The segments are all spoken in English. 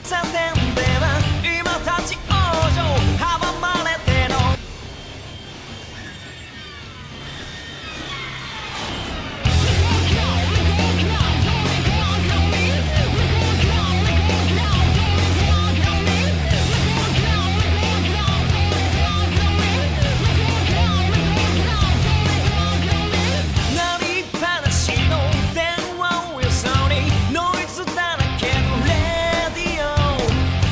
差点では今立ち往生阻まれての鳴りっぱなしの電話をよそにノイズだらけのレディオ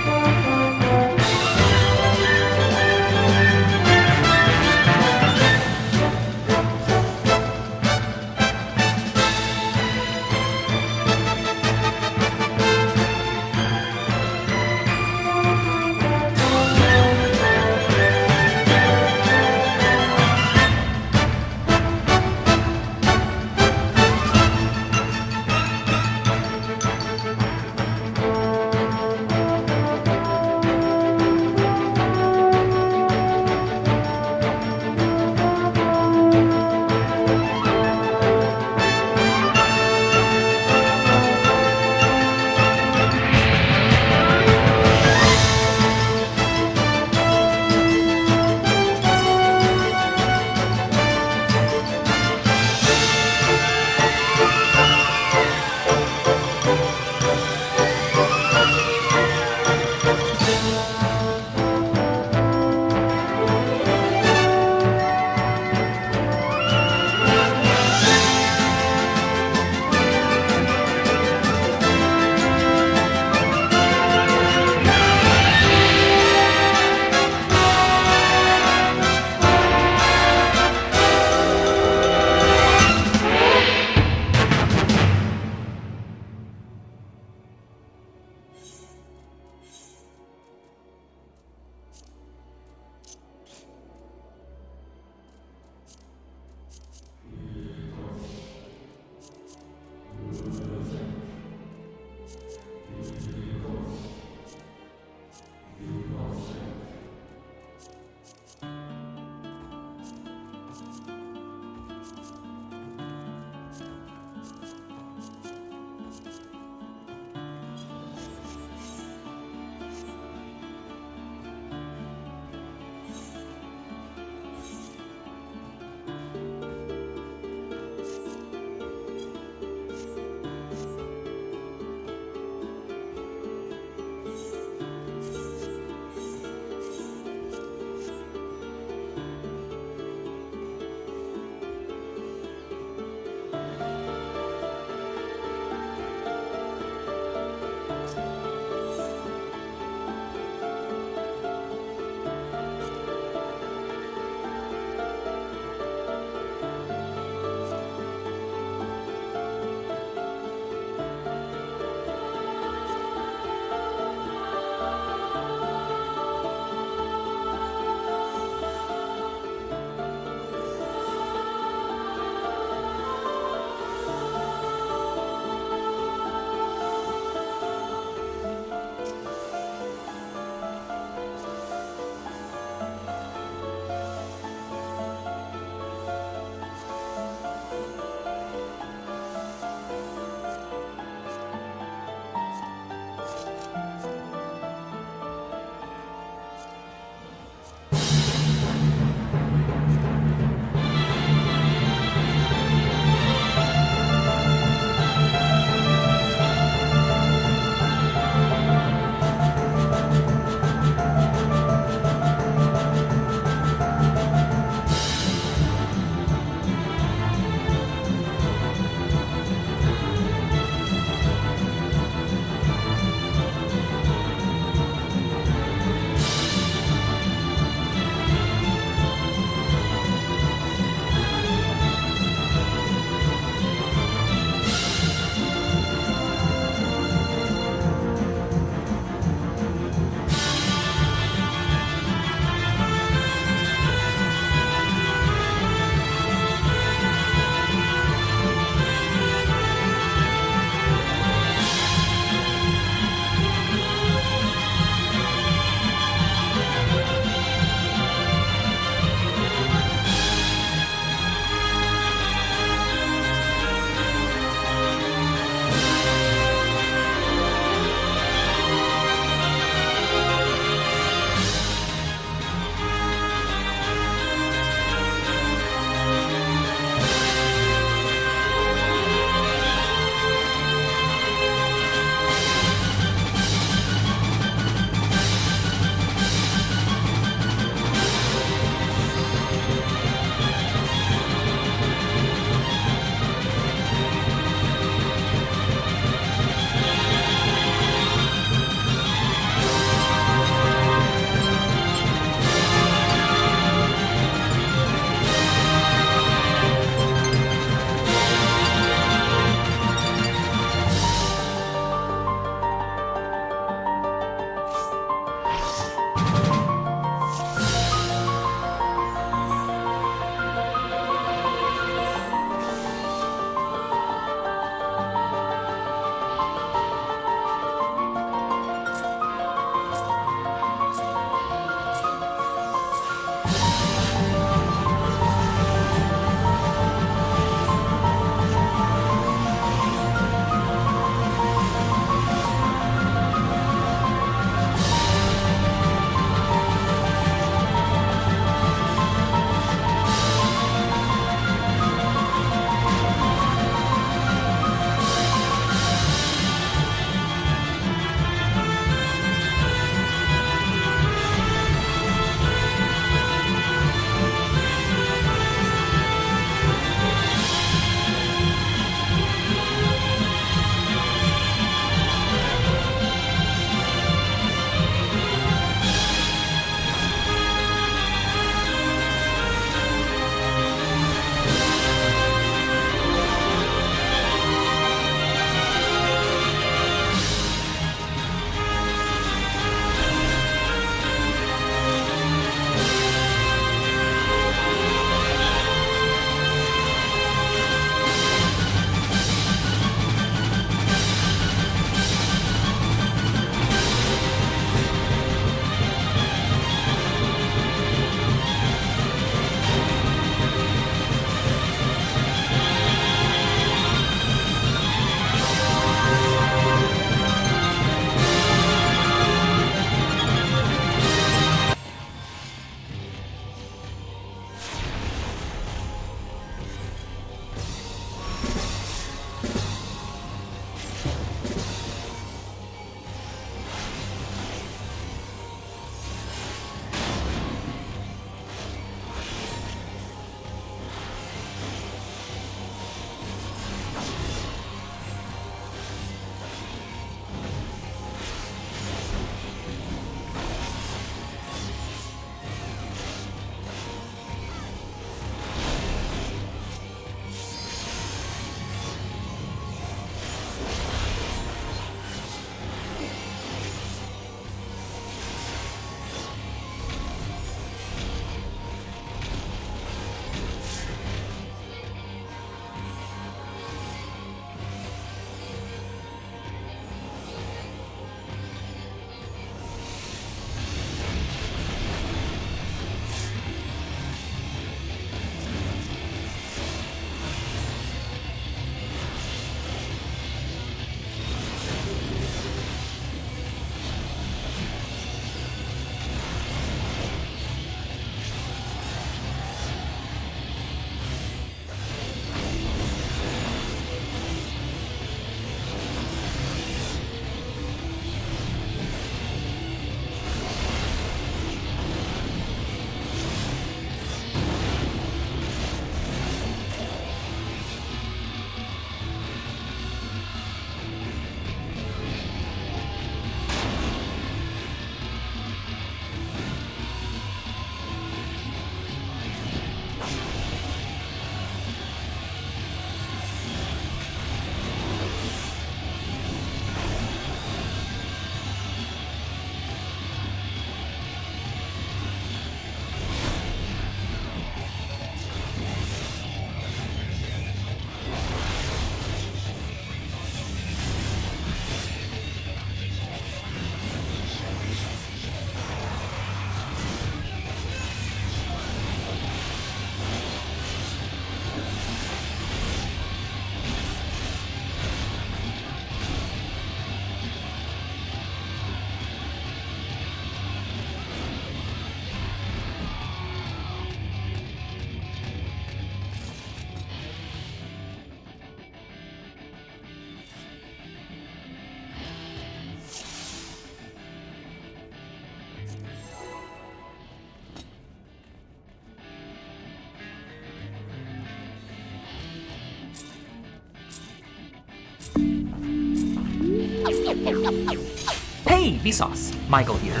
Hey, Vsauce, Michael here.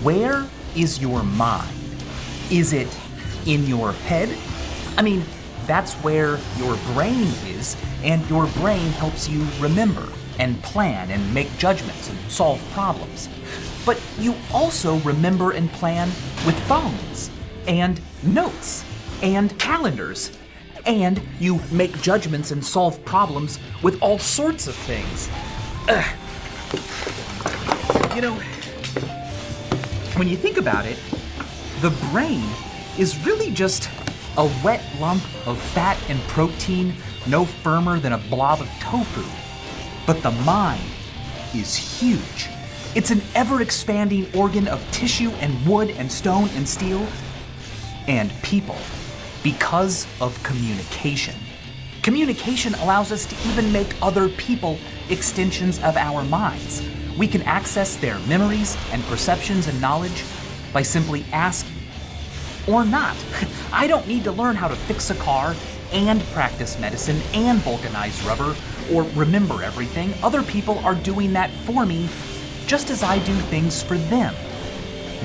Where is your mind? Is it in your head? I mean, that's where your brain is, and your brain helps you remember and plan and make judgments and solve problems. But you also remember and plan with phones and notes and calendars. And you make judgments and solve problems with all sorts of things. You know, when you think about it, the brain is really just a wet lump of fat and protein no firmer than a blob of tofu. But the mind is huge. It's an ever-expanding organ of tissue and wood and stone and steel and people because of communication. Communication allows us to even make other people extensions of our minds. We can access their memories and perceptions and knowledge by simply asking. Or not. I don't need to learn how to fix a car and practice medicine and vulcanize rubber or remember everything. Other people are doing that for me just as I do things for them.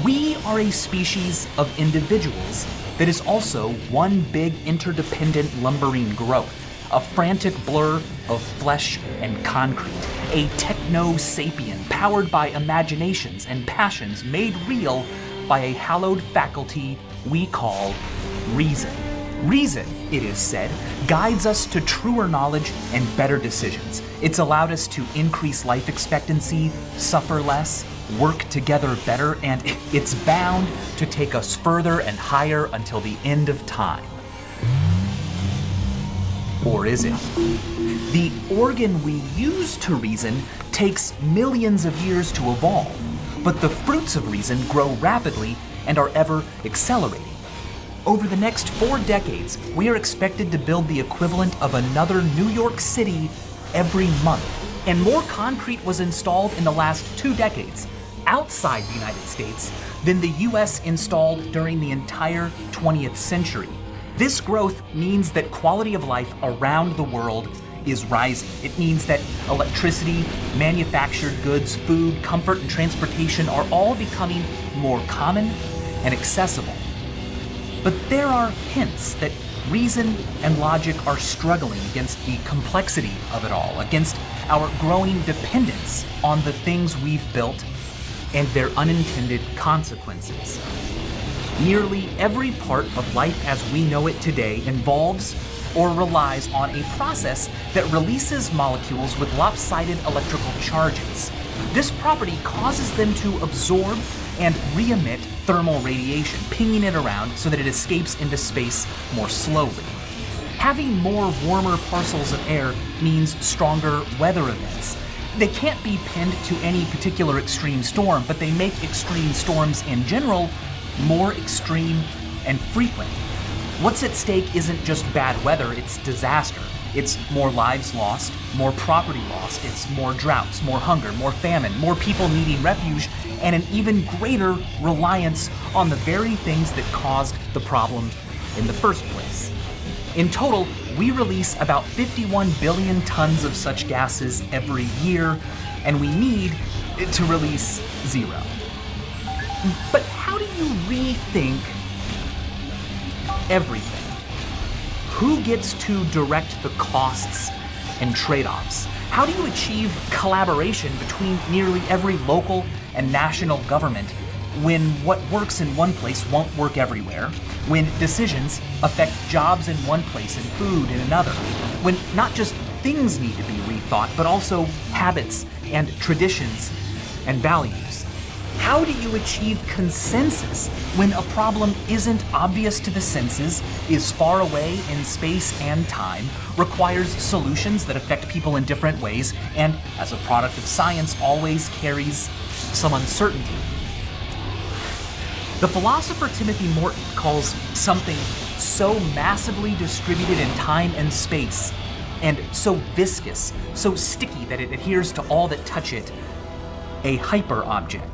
We are a species of individuals that is also one big interdependent lumbering growth, a frantic blur of flesh and concrete, a techno-sapien powered by imaginations and passions made real by a hallowed faculty we call reason. Reason, it is said, guides us to truer knowledge and better decisions. It's allowed us to increase life expectancy, suffer less, work together better, and it's bound to take us further and higher until the end of time. Or is it? The organ we use to reason takes millions of years to evolve, but the fruits of reason grow rapidly and are ever accelerating. Over the next 4 decades, we are expected to build the equivalent of another New York City every month. And more concrete was installed in the last 2 decades outside the United States than the US installed during the entire 20th century. This growth means that quality of life around the world is rising. It means that electricity, manufactured goods, food, comfort, and transportation are all becoming more common and accessible. But there are hints that reason and logic are struggling against the complexity of it all, against our growing dependence on the things we've built and their unintended consequences. Nearly every part of life as we know it today involves or relies on a process that releases molecules with lopsided electrical charges. This property causes them to absorb and re-emit thermal radiation, pinging it around so that it escapes into space more slowly. Having more warmer parcels of air means stronger weather events. They can't be pinned to any particular extreme storm, but they make extreme storms in general more extreme and frequent. What's at stake isn't just bad weather, it's disaster. It's more lives lost, more property lost, it's more droughts, more hunger, more famine, more people needing refuge, and an even greater reliance on the very things that caused the problem in the first place. In total, we release about 51 billion tons of such gases every year, and we need to release 0. But how do you rethink everything? Who gets to direct the costs and trade-offs? How do you achieve collaboration between nearly every local and national government when what works in one place won't work everywhere, when decisions affect jobs in one place and food in another, when not just things need to be rethought, but also habits and traditions and values? How do you achieve consensus when a problem isn't obvious to the senses, is far away in space and time, requires solutions that affect people in different ways, and as a product of science always carries some uncertainty? The philosopher Timothy Morton calls something so massively distributed in time and space, and so viscous, so sticky that it adheres to all that touch it, a hyperobject.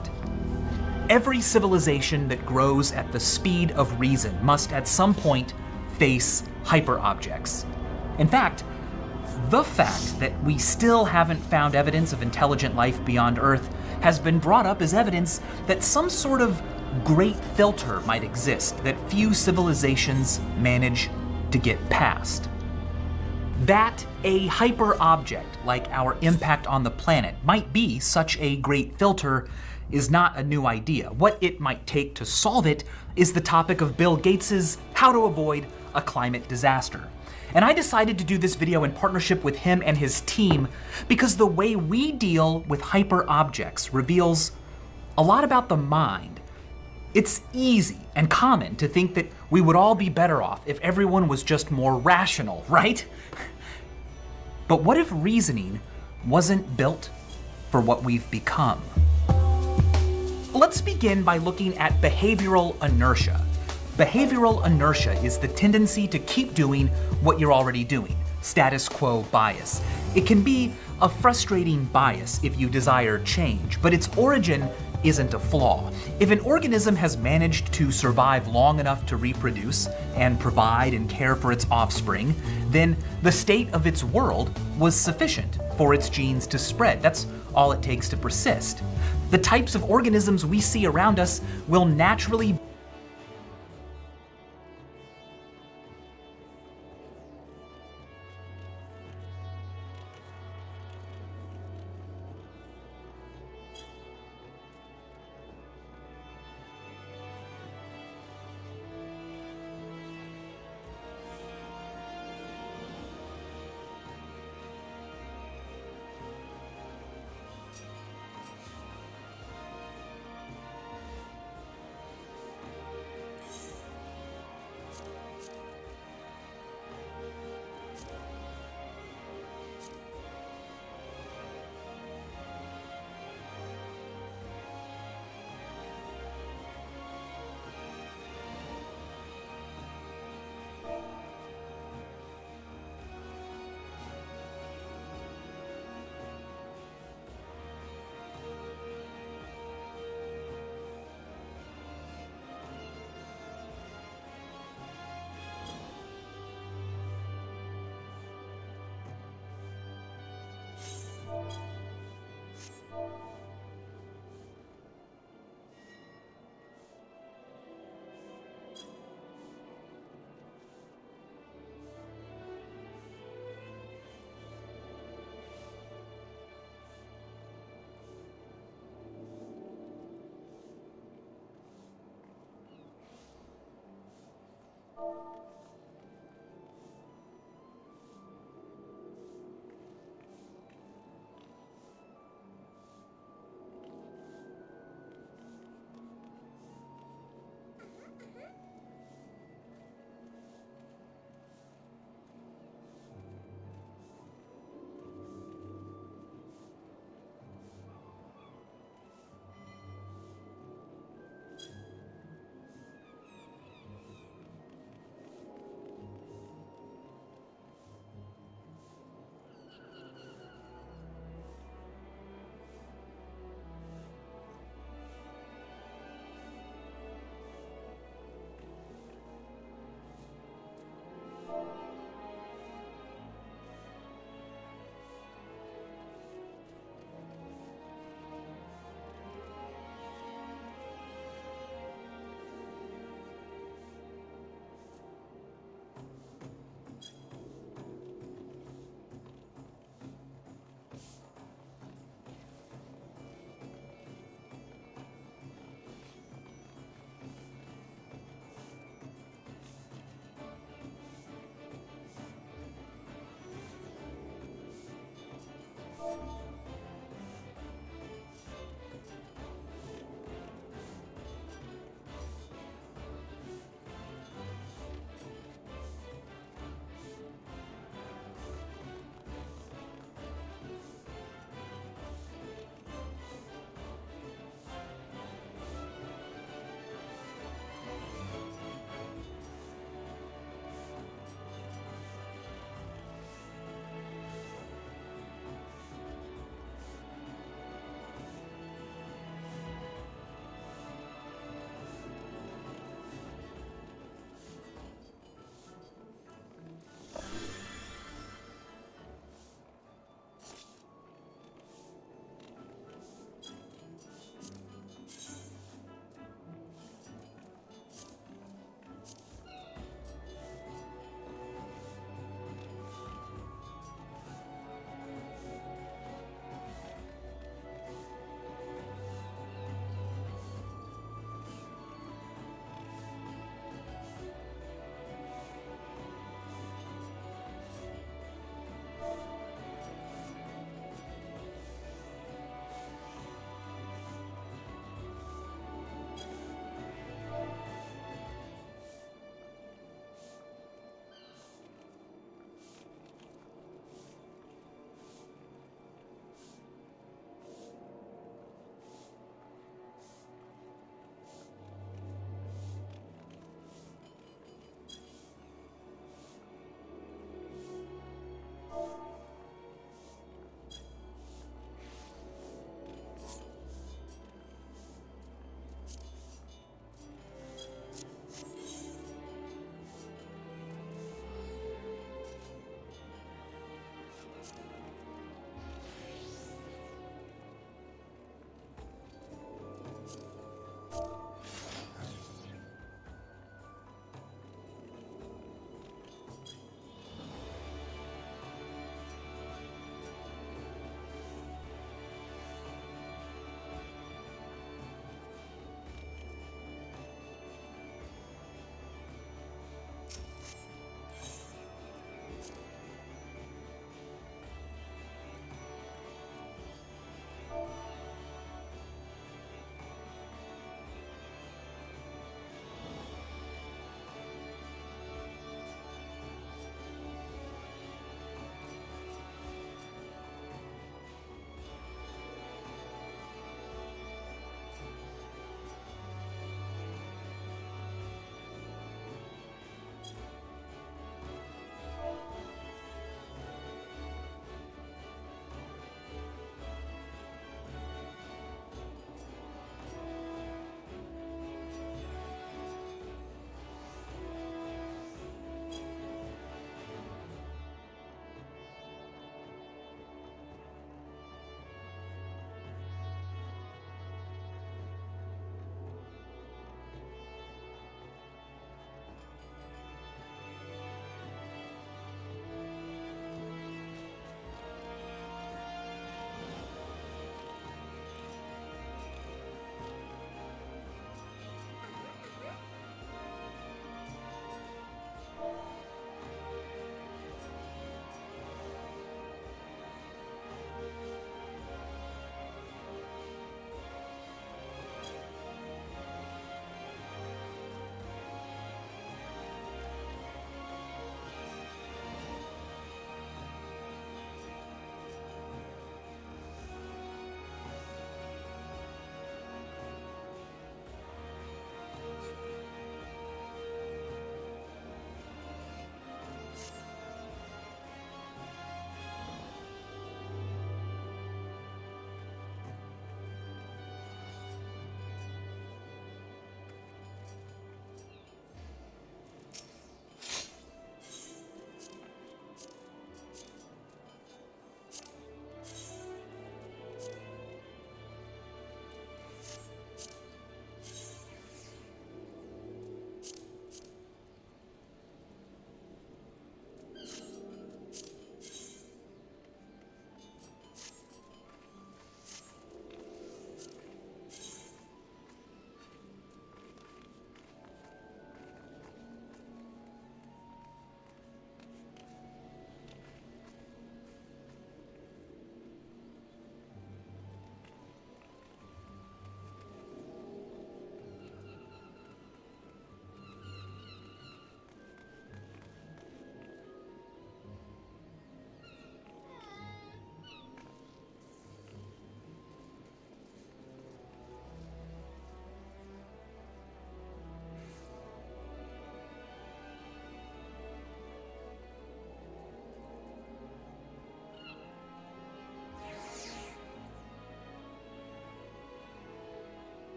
Every civilization that grows at the speed of reason must at some point face hyperobjects. In fact, The fact that we still haven't found evidence of intelligent life beyond Earth has been brought up as evidence that some sort of great filter might exist that few civilizations manage to get past. That a hyper-object like our impact on the planet might be such a great filter is not a new idea. What it might take to solve it is the topic of Bill Gates's How to Avoid a Climate Disaster. And I decided to do this video in partnership with him and his team because the way we deal with hyper-objects reveals a lot about the mind. It's easy and common to think that we would all be better off if everyone was just more rational, right? But what if reasoning wasn't built for what we've become? Let's begin by looking at behavioral inertia. Behavioral inertia is the tendency to keep doing what you're already doing, status quo bias. It can be a frustrating bias if you desire change, but its origin isn't a flaw. If an organism has managed to survive long enough to reproduce and provide and care for its offspring, then the state of its world was sufficient for its genes to spread. That's all it takes to persist. The types of organisms we see around us will naturally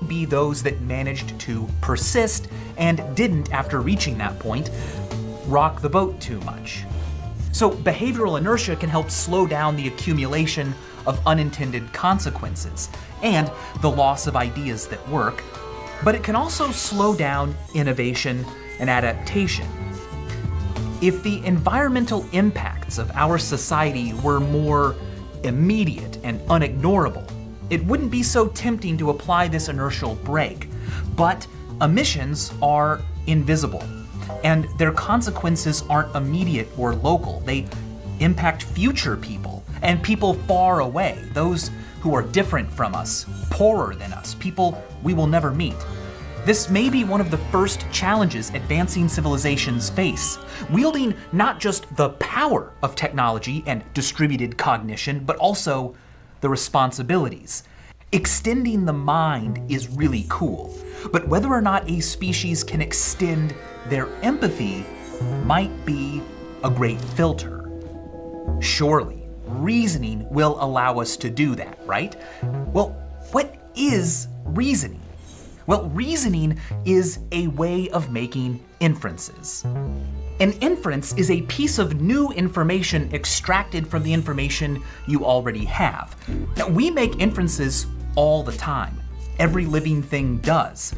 be those that managed to persist and didn't, after reaching that point, rock the boat too much. So behavioral inertia can help slow down the accumulation of unintended consequences and the loss of ideas that work, but it can also slow down innovation and adaptation. If the environmental impacts of our society were more immediate and unignorable, it wouldn't be so tempting to apply this inertial brake. But emissions are invisible, and their consequences aren't immediate or local. They impact future people and people far away, those who are different from us, poorer than us, people we will never meet. This may be one of the first challenges advancing civilizations face, wielding not just the power of technology and distributed cognition, but also the responsibilities. Extending the mind is really cool, but whether or not a species can extend their empathy might be a great filter. Surely, reasoning will allow us to do that, right? Well, what is reasoning? Well, reasoning is a way of making inferences. An inference is a piece of new information extracted from the information you already have. Now, we make inferences all the time. Every living thing does.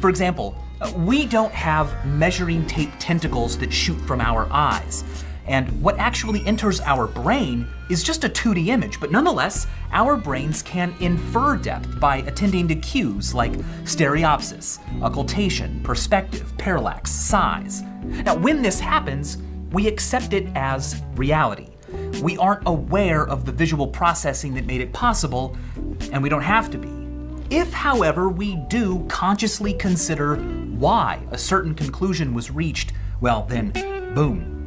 For example, we don't have measuring tape tentacles that shoot from our eyes. And what actually enters our brain is just a 2D image, but nonetheless, our brains can infer depth by attending to cues like stereopsis, occultation, perspective, parallax, size. Now, when this happens, we accept it as reality. We aren't aware of the visual processing that made it possible, and we don't have to be. If, however, we do consciously consider why a certain conclusion was reached, well then, boom.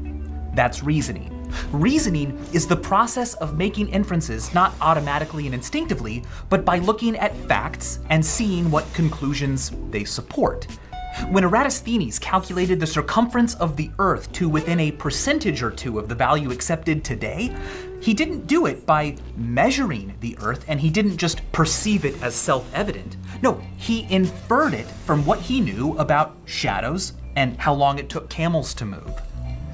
That's reasoning. Reasoning is the process of making inferences not automatically and instinctively, but by looking at facts and seeing what conclusions they support. When Eratosthenes calculated the circumference of the Earth to within a percentage or two of the value accepted today, he didn't do it by measuring the Earth, and he didn't just perceive it as self-evident. No, he inferred it from what he knew about shadows and how long it took camels to move.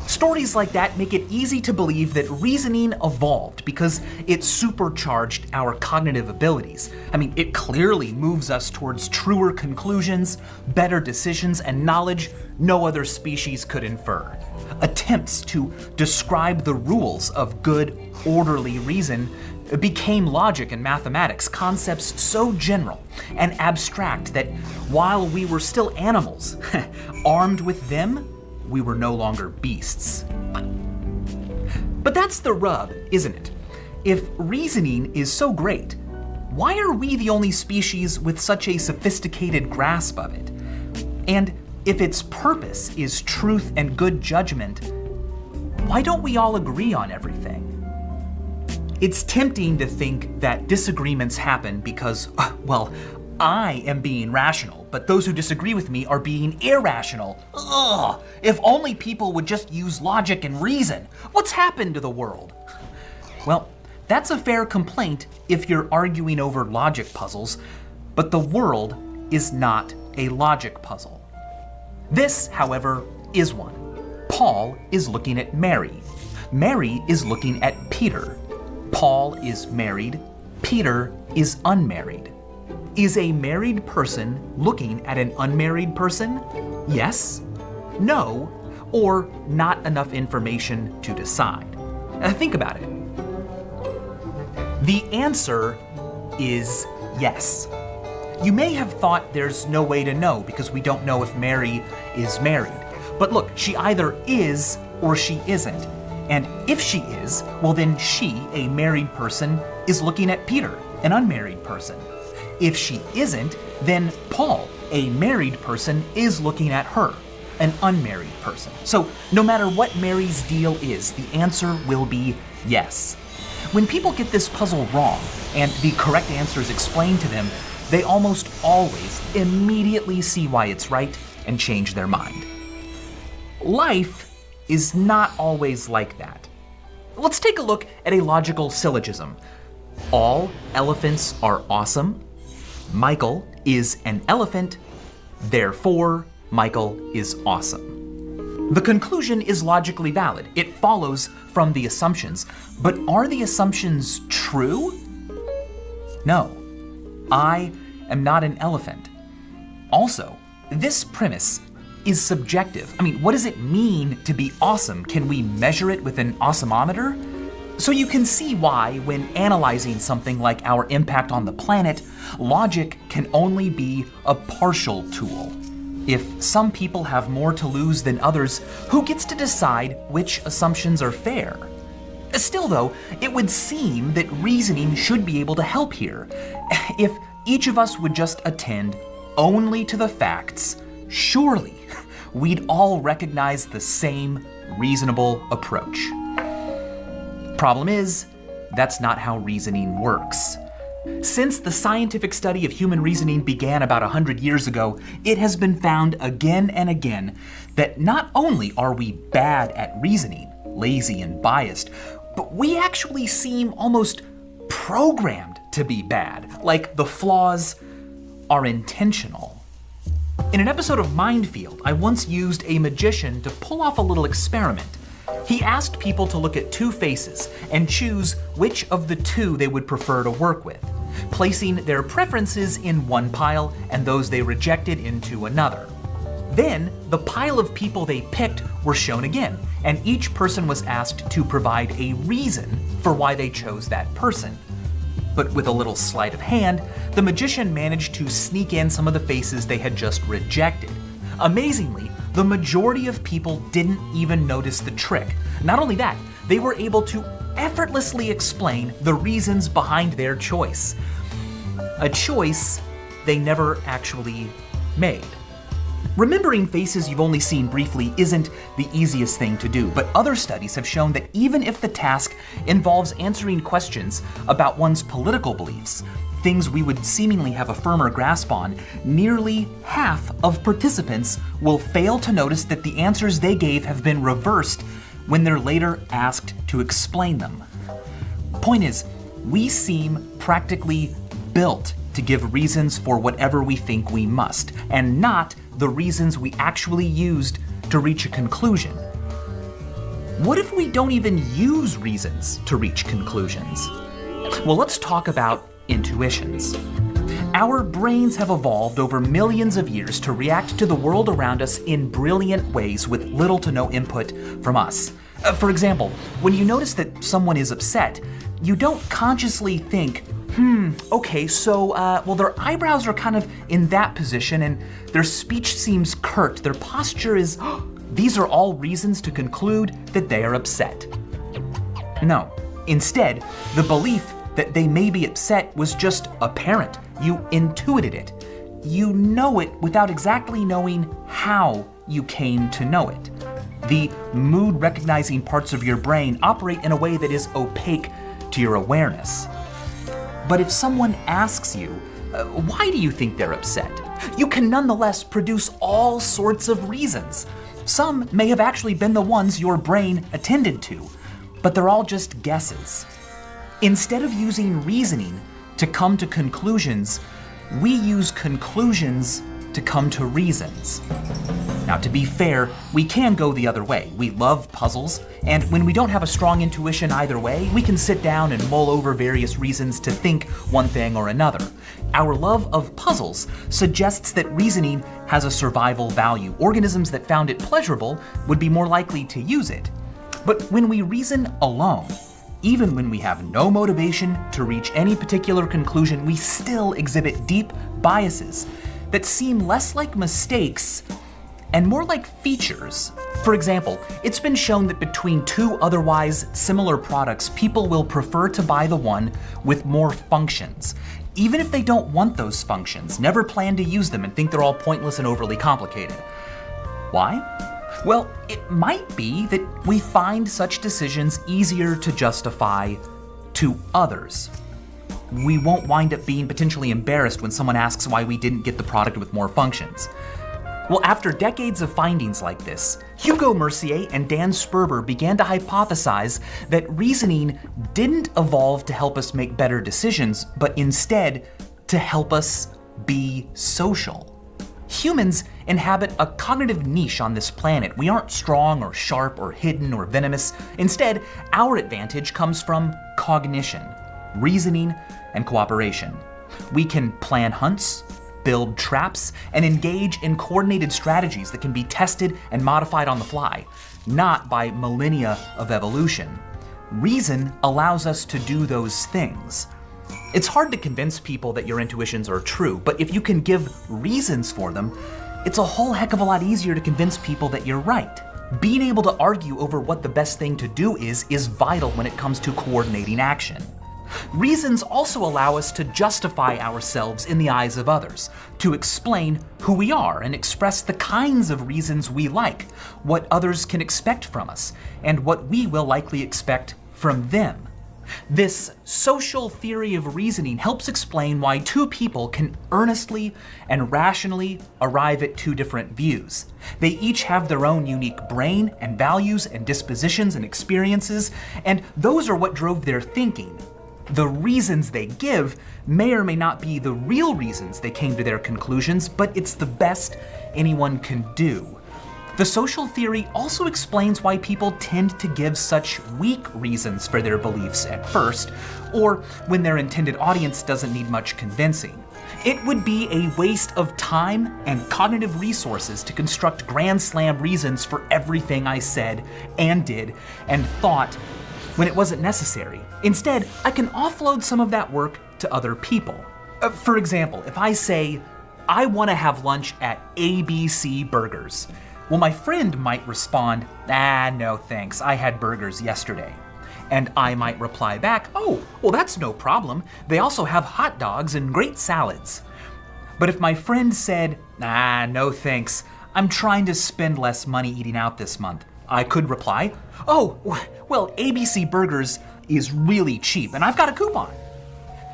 Stories like that make it easy to believe that reasoning evolved because it supercharged our cognitive abilities. I mean, it clearly moves us towards truer conclusions, better decisions, and knowledge no other species could infer. Attempts to describe the rules of good, orderly reason became logic and mathematics, concepts so general and abstract that while we were still animals, armed with them, we were no longer beasts. But that's the rub, isn't it? If reasoning is so great, why are we the only species with such a sophisticated grasp of it? And if its purpose is truth and good judgment, why don't we all agree on everything? It's tempting to think that disagreements happen because, well, I am being rational, but those who disagree with me are being irrational. Ugh! If only people would just use logic and reason. What's happened to the world? Well, that's a fair complaint if you're arguing over logic puzzles, but the world is not a logic puzzle. This, however, is one. Paul is looking at Mary. Mary is looking at Peter. Paul is married. Peter is unmarried. Is a married person looking at an unmarried person? Yes, no, or not enough information to decide? Think about it. The answer is yes. You may have thought there's no way to know because we don't know if Mary is married. But look, she either is or she isn't. And if she is, well then she, a married person, is looking at Peter, an unmarried person. If she isn't, then Paul, a married person, is looking at her, an unmarried person. So no matter what Mary's deal is, the answer will be yes. When people get this puzzle wrong and the correct answer is explained to them, they almost always immediately see why it's right and change their mind. Life is not always like that. Let's take a look at a logical syllogism. All elephants are awesome. Michael is an elephant, therefore Michael is awesome. The conclusion is logically valid. It follows from the assumptions. But are the assumptions true? No. I am not an elephant. Also, this premise is subjective. I mean, what does it mean to be awesome? Can we measure it with an awesomeometer? So you can see why, when analyzing something like our impact on the planet, logic can only be a partial tool. If some people have more to lose than others, who gets to decide which assumptions are fair? Still though, it would seem that reasoning should be able to help here. If each of us would just attend only to the facts, surely we'd all recognize the same reasonable approach. Problem is, that's not how reasoning works. Since the scientific study of human reasoning began about 100 years ago, it has been found again and again that not only are we bad at reasoning, lazy and biased, but we actually seem almost programmed to be bad, like the flaws are intentional. In an episode of Mindfield, I once used a magician to pull off a little experiment. He asked people to look at two faces and choose which of the two they would prefer to work with, placing their preferences in one pile and those they rejected into another. Then, the pile of people they picked were shown again, and each person was asked to provide a reason for why they chose that person. But with a little sleight of hand, the magician managed to sneak in some of the faces they had just rejected. Amazingly, the majority of people didn't even notice the trick. Not only that, they were able to effortlessly explain the reasons behind their choice. A choice they never actually made. Remembering faces you've only seen briefly isn't the easiest thing to do, but other studies have shown that even if the task involves answering questions about one's political beliefs, things we would seemingly have a firmer grasp on, nearly half of participants will fail to notice that the answers they gave have been reversed when they're later asked to explain them. Point is, we seem practically built to give reasons for whatever we think we must, and not the reasons we actually used to reach a conclusion. What if we don't even use reasons to reach conclusions? Well, let's talk about intuitions. Our brains have evolved over millions of years to react to the world around us in brilliant ways with little to no input from us. For example, when you notice that someone is upset, you don't consciously think, okay, so, their eyebrows are kind of in that position and their speech seems curt, their posture is, these are all reasons to conclude that they are upset. No, instead, the belief that they may be upset was just apparent. You intuited it. You know it without exactly knowing how you came to know it. The mood-recognizing parts of your brain operate in a way that is opaque to your awareness. But if someone asks you, why do you think they're upset? You can nonetheless produce all sorts of reasons. Some may have actually been the ones your brain attended to, but they're all just guesses. Instead of using reasoning to come to conclusions, we use conclusions to come to reasons. Now, to be fair, we can go the other way. We love puzzles, and when we don't have a strong intuition either way, we can sit down and mull over various reasons to think one thing or another. Our love of puzzles suggests that reasoning has a survival value. Organisms that found it pleasurable would be more likely to use it. But when we reason alone, even when we have no motivation to reach any particular conclusion, we still exhibit deep biases that seem less like mistakes and more like features. For example, it's been shown that between two otherwise similar products, people will prefer to buy the one with more functions, even if they don't want those functions, never plan to use them, and think they're all pointless and overly complicated. Why? Well, it might be that we find such decisions easier to justify to others. We won't wind up being potentially embarrassed when someone asks why we didn't get the product with more functions. Well, after decades of findings like this, Hugo Mercier and Dan Sperber began to hypothesize that reasoning didn't evolve to help us make better decisions, but instead to help us be social. Humans inhabit a cognitive niche on this planet. We aren't strong or sharp or hidden or venomous. Instead, our advantage comes from cognition, reasoning, and cooperation. We can plan hunts, build traps, and engage in coordinated strategies that can be tested and modified on the fly, not by millennia of evolution. Reason allows us to do those things. It's hard to convince people that your intuitions are true, but if you can give reasons for them, it's a whole heck of a lot easier to convince people that you're right. Being able to argue over what the best thing to do is vital when it comes to coordinating action. Reasons also allow us to justify ourselves in the eyes of others, to explain who we are and express the kinds of reasons we like, what others can expect from us, and what we will likely expect from them. This social theory of reasoning helps explain why two people can earnestly and rationally arrive at two different views. They each have their own unique brain and values and dispositions and experiences, and those are what drove their thinking. The reasons they give may or may not be the real reasons they came to their conclusions, but it's the best anyone can do. The social theory also explains why people tend to give such weak reasons for their beliefs at first, or when their intended audience doesn't need much convincing. It would be a waste of time and cognitive resources to construct grand slam reasons for everything I said and did and thought when it wasn't necessary. Instead, I can offload some of that work to other people. For example, if I say, I want to have lunch at ABC Burgers, well, my friend might respond, no thanks, I had burgers yesterday. And I might reply back, oh, well that's no problem. They also have hot dogs and great salads. But if my friend said, no thanks, I'm trying to spend less money eating out this month, I could reply, oh, well, ABC Burgers is really cheap and I've got a coupon.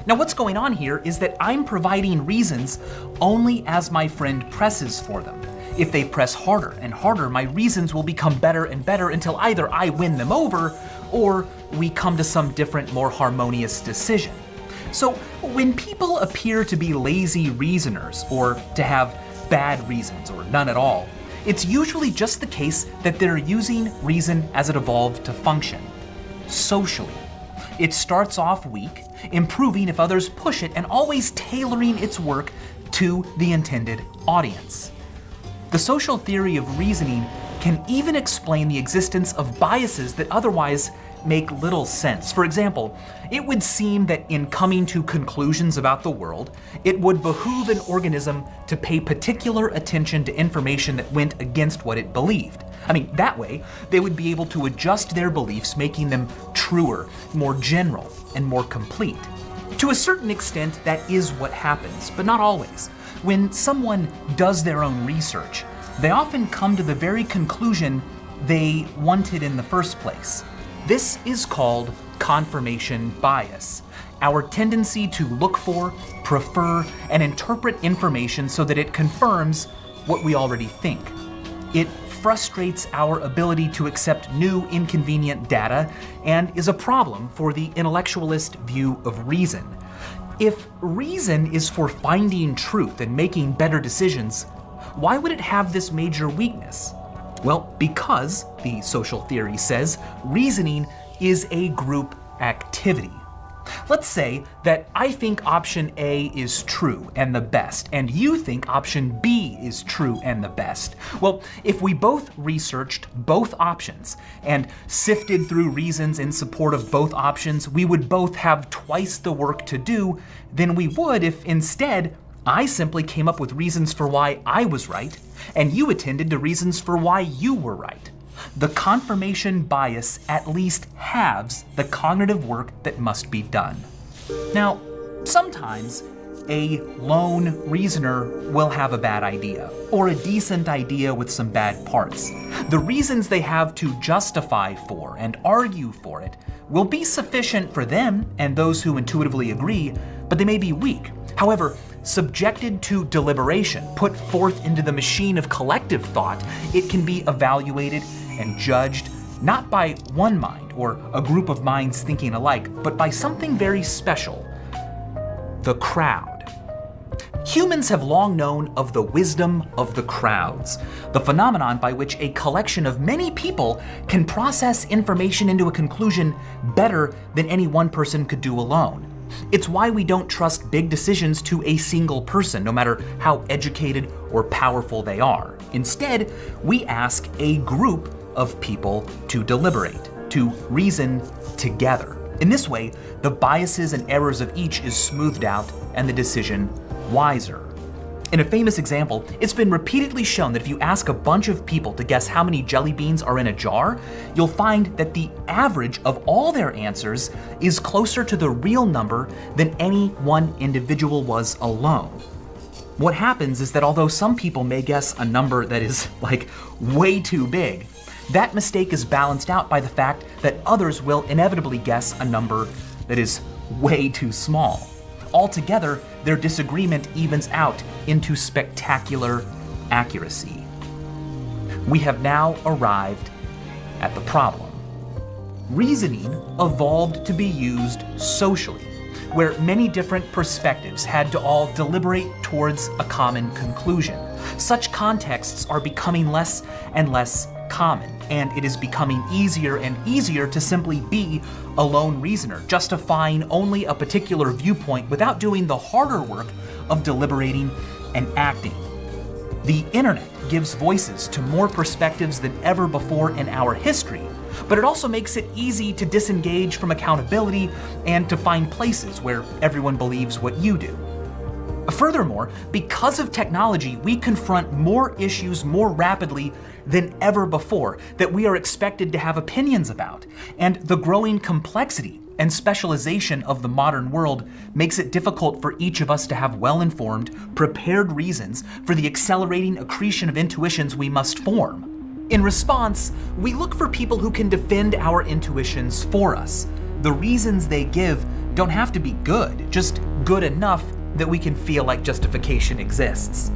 Now what's going on here is that I'm providing reasons only as my friend presses for them. If they press harder and harder, my reasons will become better and better until either I win them over or we come to some different, more harmonious decision. So when people appear to be lazy reasoners or to have bad reasons or none at all, it's usually just the case that they're using reason as it evolved to function, socially. It starts off weak, improving if others push it, and always tailoring its work to the intended audience. The social theory of reasoning can even explain the existence of biases that otherwise make little sense. For example, it would seem that in coming to conclusions about the world, it would behoove an organism to pay particular attention to information that went against what it believed. That way, they would be able to adjust their beliefs, making them truer, more general, and more complete. To a certain extent, that is what happens, but not always. When someone does their own research, they often come to the very conclusion they wanted in the first place. This is called confirmation bias, our tendency to look for, prefer, and interpret information so that it confirms what we already think. It frustrates our ability to accept new, inconvenient data and is a problem for the intellectualist view of reason. If reason is for finding truth and making better decisions, why would it have this major weakness? Well, because, the social theory says, reasoning is a group activity. Let's say that I think option A is true and the best, and you think option B is true and the best. Well, if we both researched both options and sifted through reasons in support of both options, we would both have twice the work to do than we would if instead I simply came up with reasons for why I was right, and you attended to reasons for why you were right. The confirmation bias at least halves the cognitive work that must be done. Now, sometimes a lone reasoner will have a bad idea, or a decent idea with some bad parts. The reasons they have to justify for and argue for it will be sufficient for them and those who intuitively agree, but they may be weak. However, subjected to deliberation, put forth into the machine of collective thought, it can be evaluated and judged not by one mind or a group of minds thinking alike, but by something very special: the crowd. Humans have long known of the wisdom of the crowds, the phenomenon by which a collection of many people can process information into a conclusion better than any one person could do alone. It's why we don't trust big decisions to a single person, no matter how educated or powerful they are. Instead, we ask a group of people to deliberate, to reason together. In this way, the biases and errors of each is smoothed out and the decision wiser. In a famous example, it's been repeatedly shown that if you ask a bunch of people to guess how many jelly beans are in a jar, you'll find that the average of all their answers is closer to the real number than any one individual was alone. What happens is that although some people may guess a number that is like way too big, that mistake is balanced out by the fact that others will inevitably guess a number that is way too small. Altogether, their disagreement evens out into spectacular accuracy. We have now arrived at the problem. Reasoning evolved to be used socially, where many different perspectives had to all deliberate towards a common conclusion. Such contexts are becoming less and less common, and it is becoming easier and easier to simply be a lone reasoner, justifying only a particular viewpoint without doing the harder work of deliberating and acting. The internet gives voices to more perspectives than ever before in our history, but it also makes it easy to disengage from accountability and to find places where everyone believes what you do. Furthermore, because of technology, we confront more issues more rapidly than ever before that we are expected to have opinions about, and the growing complexity and specialization of the modern world makes it difficult for each of us to have well-informed, prepared reasons for the accelerating accretion of intuitions we must form. In response, we look for people who can defend our intuitions for us. The reasons they give don't have to be good, just good enough that we can feel like justification exists.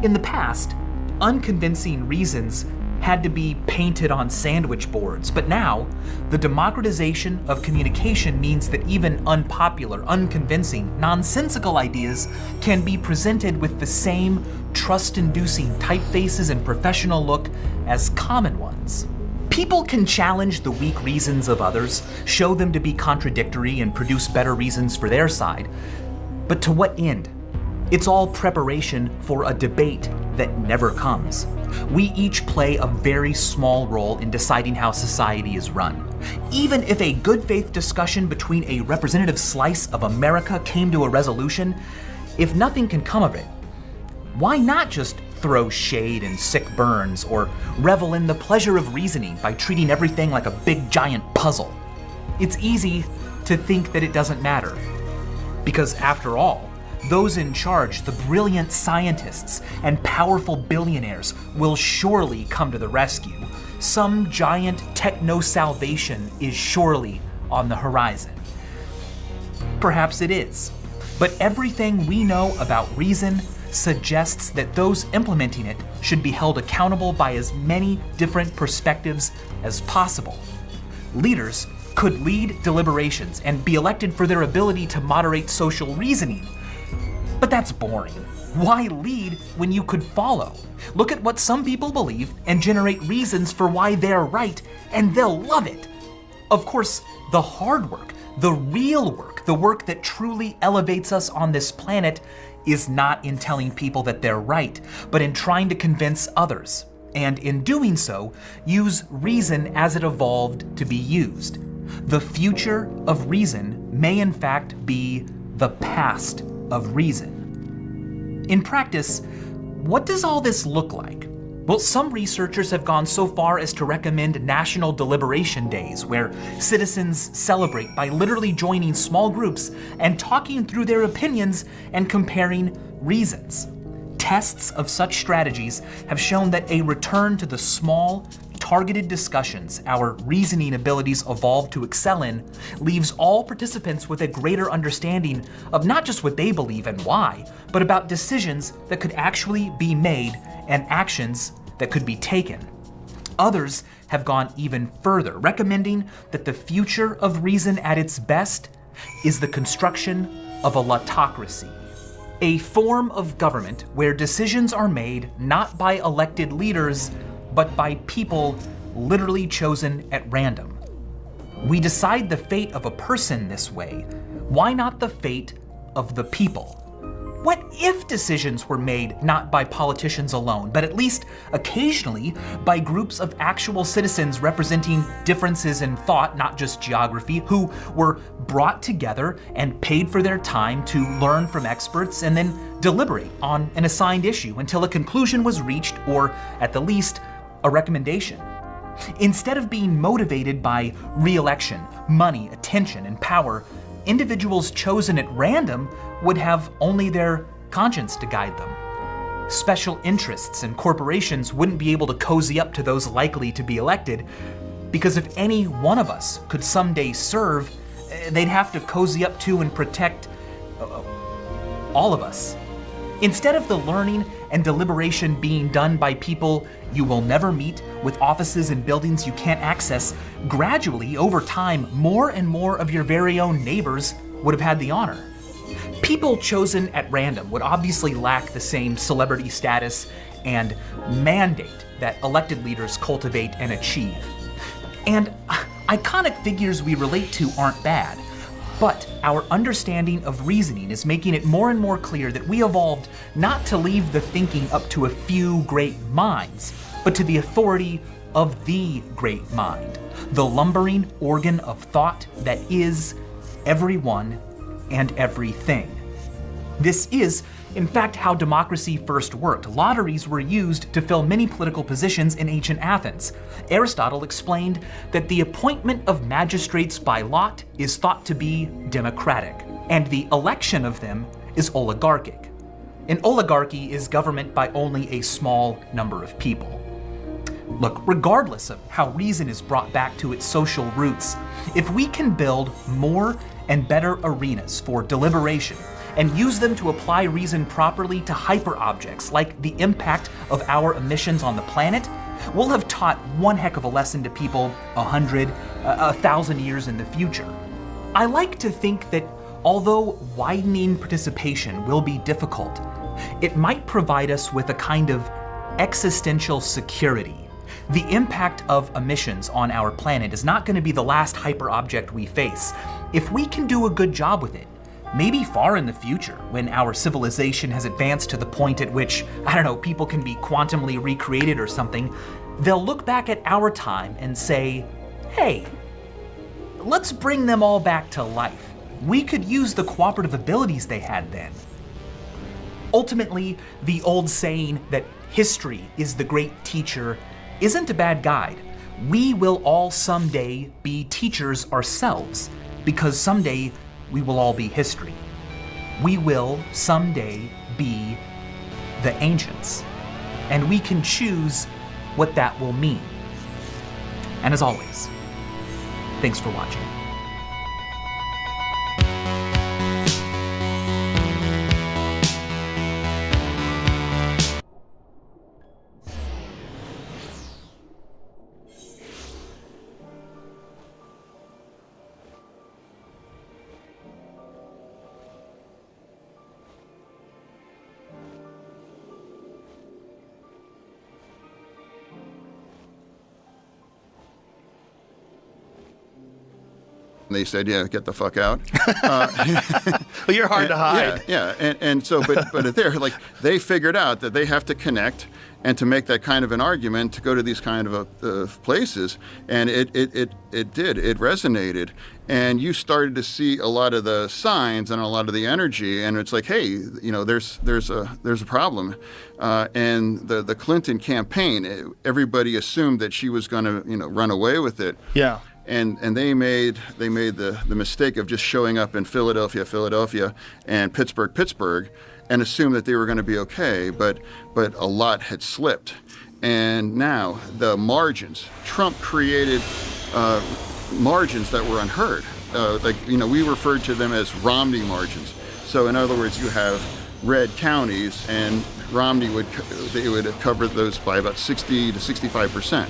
In the past, unconvincing reasons had to be painted on sandwich boards, but now, the democratization of communication means that even unpopular, unconvincing, nonsensical ideas can be presented with the same trust-inducing typefaces and professional look as common ones. People can challenge the weak reasons of others, show them to be contradictory, and produce better reasons for their side. But to what end? It's all preparation for a debate that never comes. We each play a very small role in deciding how society is run. Even if a good faith discussion between a representative slice of America came to a resolution, if nothing can come of it, why not just throw shade and sick burns or revel in the pleasure of reasoning by treating everything like a big giant puzzle? It's easy to think that it doesn't matter. Because after all, those in charge, the brilliant scientists and powerful billionaires, will surely come to the rescue. Some giant techno-salvation is surely on the horizon. Perhaps it is, but everything we know about reason suggests that those implementing it should be held accountable by as many different perspectives as possible. Leaders could lead deliberations and be elected for their ability to moderate social reasoning. But that's boring. Why lead when you could follow? Look at what some people believe and generate reasons for why they're right, and they'll love it. Of course, the hard work, the real work, the work that truly elevates us on this planet is not in telling people that they're right, but in trying to convince others. And in doing so, use reason as it evolved to be used. The future of reason may in fact be the past of reason. In practice, what does all this look like? Well, some researchers have gone so far as to recommend national deliberation days where citizens celebrate by literally joining small groups and talking through their opinions and comparing reasons. Tests of such strategies have shown that a return to the small, targeted discussions our reasoning abilities evolved to excel in leaves all participants with a greater understanding of not just what they believe and why, but about decisions that could actually be made and actions that could be taken. Others have gone even further, recommending that the future of reason at its best is the construction of a lautocracy. A form of government where decisions are made not by elected leaders, but by people literally chosen at random. We decide the fate of a person this way. Why not the fate of the people? What if decisions were made not by politicians alone, but at least occasionally by groups of actual citizens representing differences in thought, not just geography, who were brought together and paid for their time to learn from experts and then deliberate on an assigned issue until a conclusion was reached, or at the least, a recommendation? Instead of being motivated by re-election, money, attention, and power, individuals chosen at random would have only their conscience to guide them. Special interests and corporations wouldn't be able to cozy up to those likely to be elected, because if any one of us could someday serve, they'd have to cozy up to and protect all of us. Instead of the learning and deliberation being done by people you will never meet with offices and buildings you can't access, gradually, over time, more and more of your very own neighbors would have had the honor. People chosen at random would obviously lack the same celebrity status and mandate that elected leaders cultivate and achieve. And iconic figures we relate to aren't bad, but our understanding of reasoning is making it more and more clear that we evolved not to leave the thinking up to a few great minds, but to the authority of the great mind, the lumbering organ of thought that is everyone and everything. This is, in fact, how democracy first worked. Lotteries were used to fill many political positions in ancient Athens. Aristotle explained that the appointment of magistrates by lot is thought to be democratic, and the election of them is oligarchic. An oligarchy is government by only a small number of people. Look, regardless of how reason is brought back to its social roots, if we can build more and better arenas for deliberation and use them to apply reason properly to hyper-objects like the impact of our emissions on the planet, we'll have taught one heck of a lesson to people 100, 1,000 years in the future. I like to think that although widening participation will be difficult, it might provide us with a kind of existential security. The impact of emissions on our planet is not going to be the last hyper-object we face. If we can do a good job with it, maybe far in the future, when our civilization has advanced to the point at which, people can be quantumly recreated or something, they'll look back at our time and say, hey, let's bring them all back to life. We could use the cooperative abilities they had then. Ultimately, the old saying that history is the great teacher isn't a bad guide. We will all someday be teachers ourselves, because someday we will all be history. We will someday be the ancients, and we can choose what that will mean. And as always, thanks for watching. They said, yeah, get the fuck out. Well, you're hard to hide. Yeah. And so, but they're like, they figured out that they have to connect and to make that kind of an argument to go to these kind of places. And it resonated. And you started to see a lot of the signs and a lot of the energy. And it's like, hey, there's a problem. And the Clinton campaign, everybody assumed that she was going to, run away with it. Yeah. And they made the mistake of just showing up in Philadelphia, and Pittsburgh, and assumed that they were going to be okay. But a lot had slipped, and now the margins. Trump created margins that were unheard. We referred to them as Romney margins. So in other words, you have red counties, and Romney would cover those by about 60 to 65%.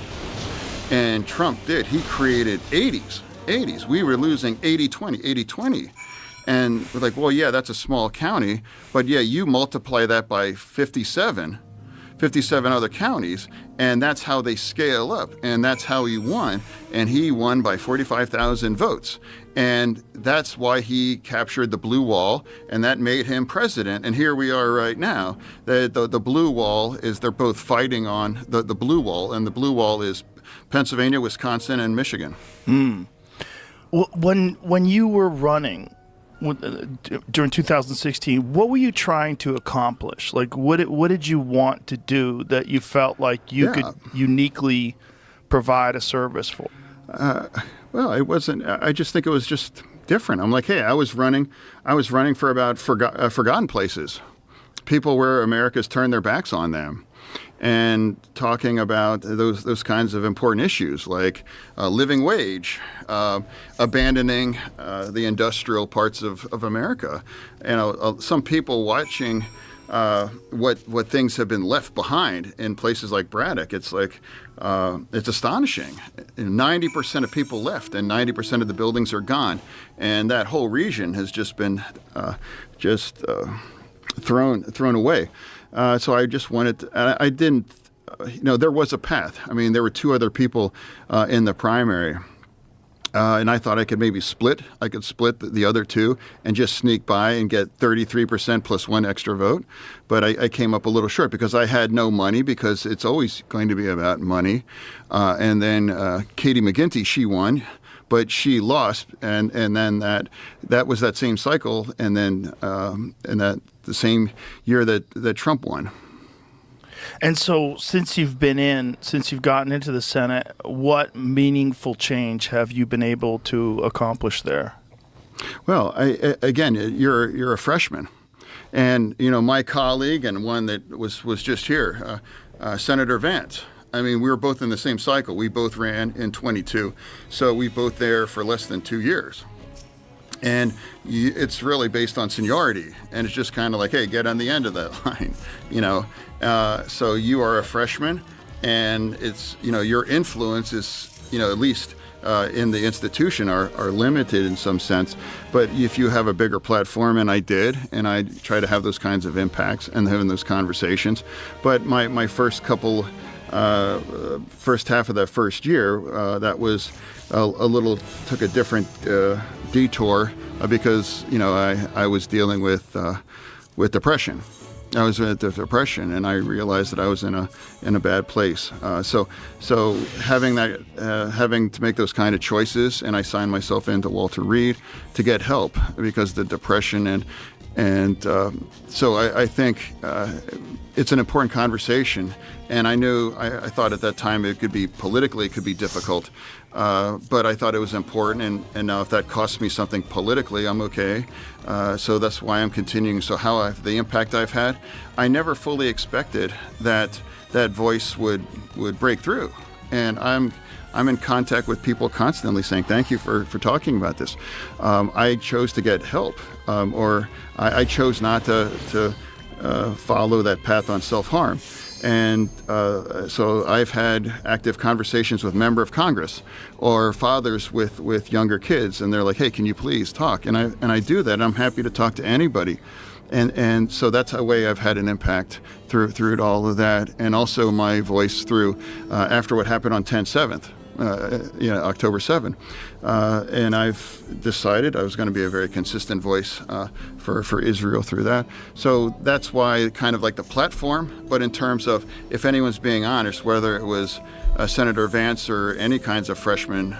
And Trump did. He created 80s. We were losing 80-20. And we're like, well, yeah, that's a small county, but yeah, you multiply that by 57 other counties, and that's how they scale up, and that's how he won. And he won by 45,000 votes. And that's why he captured the blue wall, and that made him president. And here we are right now. The blue wall is, they're both fighting on the blue wall, and the blue wall is Pennsylvania, Wisconsin, and Michigan. When you were running during 2016, what were you trying to accomplish? Like, what did you want to do that you felt like you could uniquely provide a service for? Well, it wasn't. I just think it was just different. I'm like, hey, I was running for about forgotten places, people where America's turned their backs on them, and talking about those kinds of important issues like living wage, abandoning the industrial parts of America. Some people watching what things have been left behind in places like Braddock. It's like it's astonishing. 90% of people left, and 90% of the buildings are gone, and that whole region has just been thrown away. So I just wanted to, I didn't, there was a path. I mean, there were two other people in the primary. And I thought I could maybe split. I could split the other two and just sneak by and get 33% plus one extra vote. But I came up a little short because I had no money, because it's always going to be about money. And then Katie McGinty, she won, but she lost. And then that was that same cycle. And then the same year that Trump won. And so since you've gotten into the Senate, what meaningful change have you been able to accomplish there? Well, again, you're a freshman. And, my colleague and one that was just here, Senator Vance, I mean, we were both in the same cycle. We both ran in 22. So we both there for less than 2 years. And it's really based on seniority, and it's just kind of like, hey, get on the end of that line, So you are a freshman, and it's, your influence is, at least in the institution are limited in some sense. But if you have a bigger platform, and I did, and I try to have those kinds of impacts and having those conversations. But my first half of that first year, that was took a different detour because I was dealing with depression. I was in depression, and I realized that I was in a bad place. So having to make those kind of choices, and I signed myself into Walter Reed to get help because the depression and so I think it's an important conversation. And I thought at that time it could be difficult, but I thought it was important. And now if that costs me something politically, I'm okay. So that's why I'm continuing. So the impact I've had, I never fully expected that voice would break through. And I'm in contact with people constantly saying, thank you for talking about this. I chose to get help, or I chose not to follow that path on self-harm. And so I've had active conversations with member of Congress or fathers with younger kids, and they're like, hey, can you please talk? And I do that. I'm happy to talk to anybody. And so that's a way I've had an impact through all of that. And also my voice through after what happened on October 7. And I've decided I was going to be a very consistent voice for Israel through that. So that's why kind of like the platform, but in terms of if anyone's being honest, whether it was Senator Vance or any kinds of freshman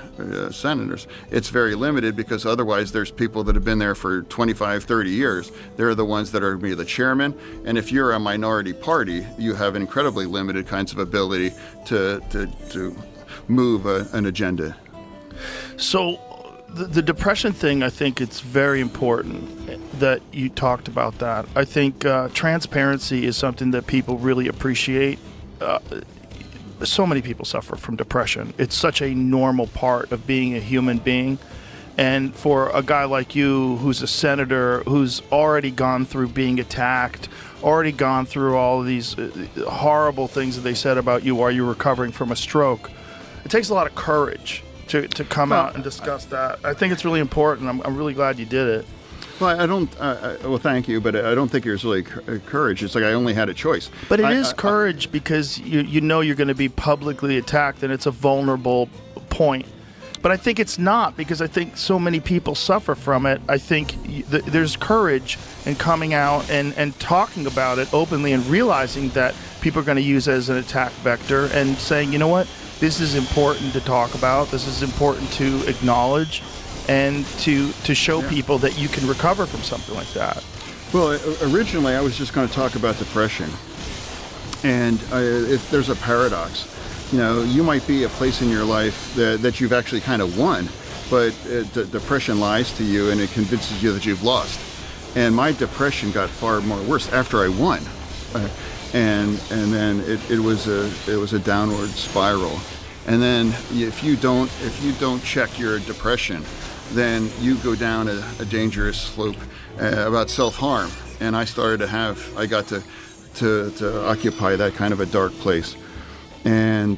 senators, it's very limited because otherwise there's people that have been there for 25, 30 years. They're the ones that are going to be the chairman. And if you're a minority party, you have incredibly limited kinds of ability to move an agenda. So the depression thing, I think it's very important that you talked about that. I think transparency is something that people really appreciate. So many people suffer from depression. It's such a normal part of being a human being. And for a guy like you, who's a senator, who's already gone through being attacked, already gone through all of these horrible things that they said about you while you were recovering from a stroke, it takes a lot of courage to come out and discuss that. I think it's really important. I'm really glad you did it. Well, I don't. Well, thank you, but I don't think it was really courage. It's like I only had a choice. But it is courage because you know you're going to be publicly attacked, and it's a vulnerable point. But I think it's not, because I think so many people suffer from it. I think there's courage in coming out and talking about it openly and realizing that people are going to use it as an attack vector and saying, you know what, this is important to talk about, this is important to acknowledge, and to show people that you can recover from something like that. Well, originally I was just going to talk about depression. And if there's a paradox. You know, you might be a place in your life that you've actually kind of won, but depression lies to you and it convinces you that you've lost. And my depression got far more worse after I won, and then it was a downward spiral. And then if you don't check your depression, then you go down a dangerous slope about self-harm. And I got to occupy that kind of a dark place. And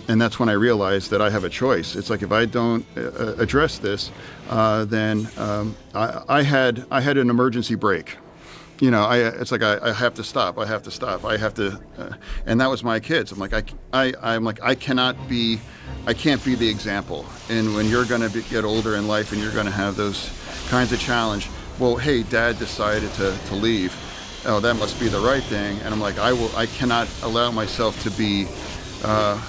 that's when I realized that I have a choice. It's like if I don't address this, then I had an emergency brake. You know, it's like I have to stop. I have to, and that was my kids. I'm like I can't be the example. And when you're going to get older in life and you're going to have those kinds of challenge, well, hey, Dad decided to leave. Oh, that must be the right thing. And I'm like, I cannot allow myself to be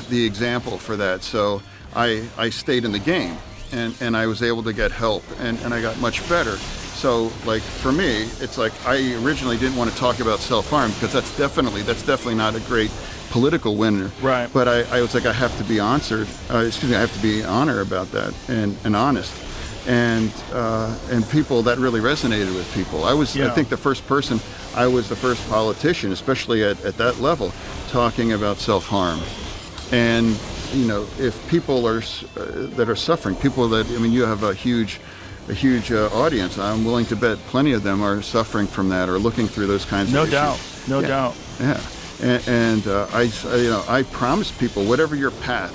the example for that. So I stayed in the game, and I was able to get help, and I got much better. So like for me, it's like I originally didn't want to talk about self-harm because that's definitely not a great political winner. Right. But I was like, I have to be I have to be honest about that and honest. And people, that really resonated with people. I think I was the first politician, especially at that level, talking about self-harm. And you know, if people that are suffering, you have a huge audience. I'm willing to bet plenty of them are suffering from that or looking through those kinds of issues. No doubt. Yeah, and I promise people, whatever your path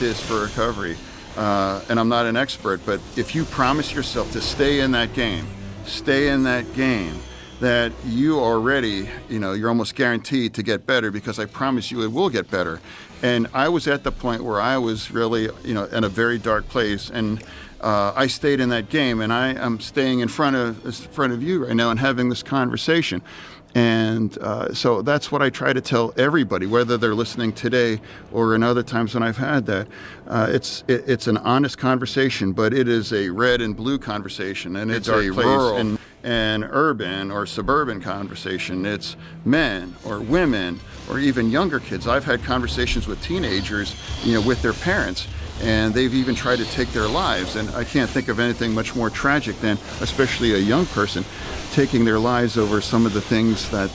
is for recovery. And I'm not an expert, but if you promise yourself to stay in that game, that you already, you're almost guaranteed to get better, because I promise you it will get better. And I was at the point where I was really, in a very dark place, and I stayed in that game, and I am staying in front of you right now and having this conversation. And so that's what I try to tell everybody, whether they're listening today or in other times when I've had that. It's an honest conversation, but it is a red and blue conversation, and it's a rural and urban or suburban conversation. It's men or women or even younger kids. I've had conversations with teenagers, with their parents, and they've even tried to take their lives. And I can't think of anything much more tragic than, especially a young person, taking their lives over some of the things I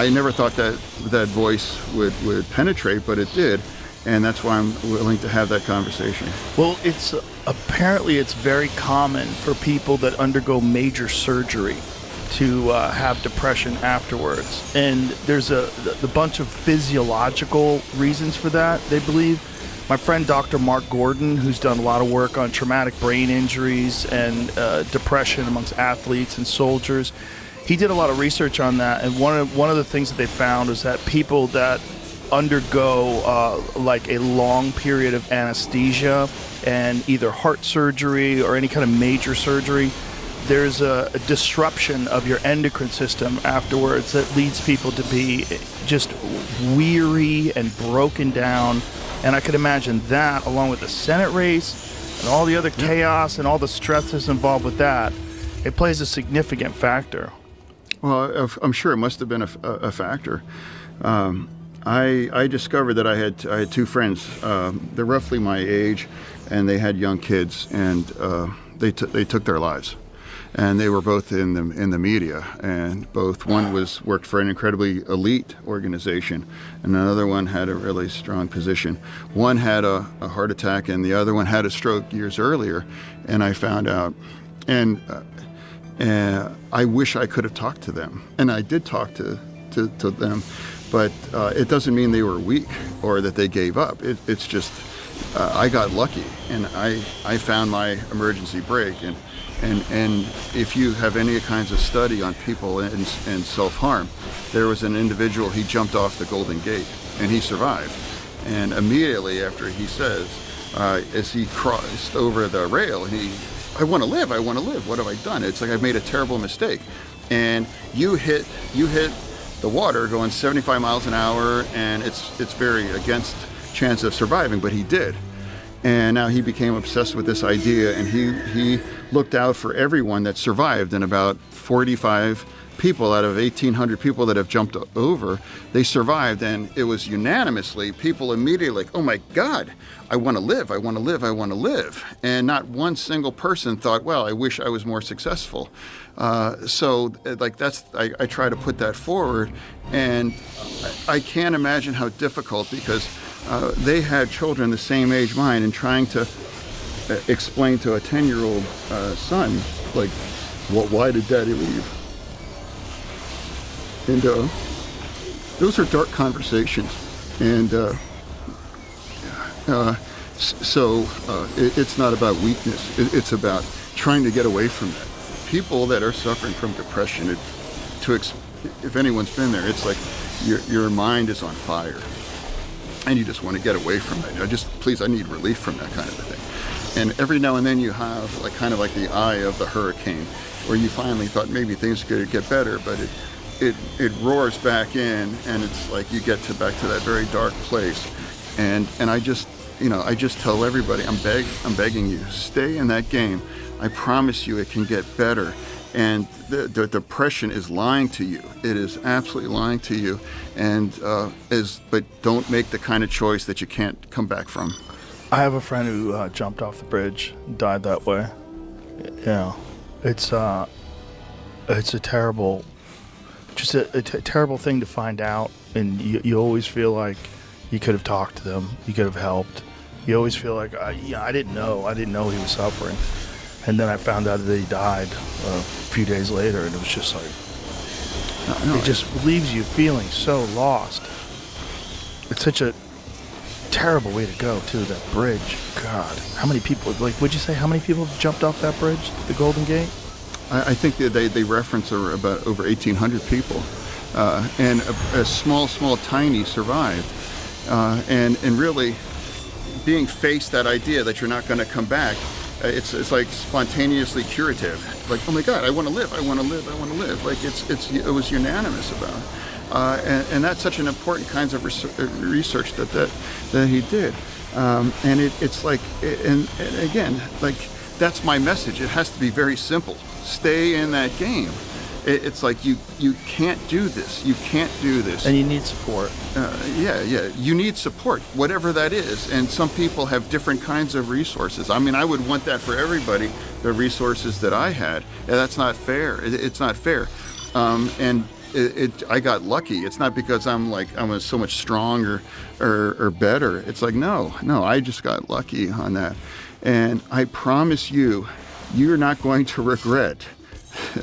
never thought that voice would penetrate, but it did, and that's why I'm willing to have that conversation. Well, apparently it's very common for people that undergo major surgery to have depression afterwards, and there's the bunch of physiological reasons for that, they believe. My friend Dr. Mark Gordon, who's done a lot of work on traumatic brain injuries and depression amongst athletes and soldiers, he did a lot of research on that. And one of the things that they found is that people that undergo like a long period of anesthesia and either heart surgery or any kind of major surgery, there's a disruption of your endocrine system afterwards that leads people to be just weary and broken down. And I could imagine that, along with the Senate race and all the other chaos and all the stress that's involved with that, it plays a significant factor. Well, I'm sure it must have been a factor. I discovered that I had two friends. They're roughly my age, and they had young kids, and they took their lives. And they were both in the media, and one worked for an incredibly elite organization, and another one had a really strong position. One had a heart attack, and the other one had a stroke years earlier, and I found out. And I wish I could have talked to them, and I did talk to them, but it doesn't mean they were weak or that they gave up. It's just I got lucky, and I found my emergency brake. And if you have any kinds of study on people and self-harm, there was an individual, he jumped off the Golden Gate, and he survived. And immediately after he says, as he crossed over the rail, I want to live, what have I done? It's like I've made a terrible mistake. And you hit the water going 75 miles an hour, and it's very against chance of surviving, but he did. And now he became obsessed with this idea, and he looked out for everyone that survived. And about 45 people out of 1,800 people that have jumped over, they survived. And it was unanimously, people immediately like, oh my God, I want to live, I want to live, I want to live. And not one single person thought, well, I wish I was more successful. So like I try to put that forward, and I can't imagine how difficult, because they had children the same age mine, and trying to explain to a 10-year-old son, like, why did Daddy leave? And those are dark conversations. And so it's not about weakness. It's about trying to get away from that. People that are suffering from depression, if anyone's been there, it's like your mind is on fire. And you just want to get away from it. I need relief from that kind of a thing. And every now and then you have kind of like the eye of the hurricane, where you finally thought maybe things could get better, but it roars back in, and it's like you get back to that very dark place. And I just tell everybody, I'm begging you, stay in that game. I promise you it can get better. And the depression is lying to you. It is absolutely lying to you. And but don't make the kind of choice that you can't come back from. I have a friend who jumped off the bridge, died that way. It's a terrible, just a terrible thing to find out. And you always feel like you could have talked to them, you could have helped. You always feel like, I didn't know he was suffering. And then I found out that he died a few days later, and it was just like, it just leaves you feeling so lost. It's such a terrible way to go, too, that bridge. God, how many people, would you say how many people jumped off that bridge, the Golden Gate? I think that they reference about over 1,800 people, and a small, tiny survived. And really being faced that idea that you're not going to come back, it's like spontaneously curative. Like, oh my God, I want to live. Like it was unanimous about it. And that's such an important kinds of research that he did. And it's like, and again, like that's my message. It has to be very simple. Stay in that game. It's like you can't do this. You can't do this. And you need support. Yeah. You need support, whatever that is. And some people have different kinds of resources. I mean, I would want that for everybody, the resources that I had. And that's not fair. It's not fair. And I got lucky. It's not because I'm so much stronger or better. It's like, no, I just got lucky on that. And I promise you, you're not going to regret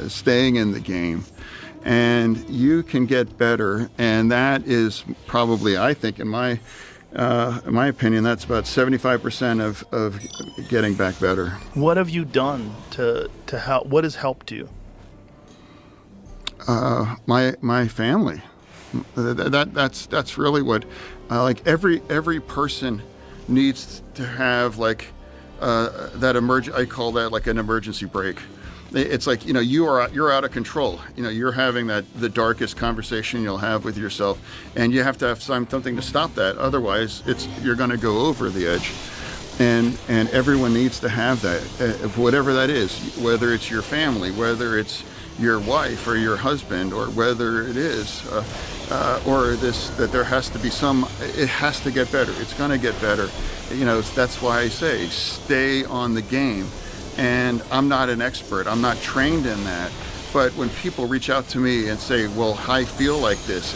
staying in the game, and you can get better. And that is probably, I think, in my opinion, that's about 75% of getting back better. What have you done to help? What has helped you? My family. That's really what like every person needs to have like that I call that like an emergency brake. It's like, you're out of control. You're having the darkest conversation you'll have with yourself, and you have to have something to stop that. Otherwise, you're going to go over the edge. And everyone needs to have that, whatever that is, whether it's your family, whether it's your wife or your husband, or whether it is, or that there has to be it has to get better. It's going to get better. That's why I say stay on the game. And I'm not an expert. I'm not trained in that. But when people reach out to me and say, well, I feel like this,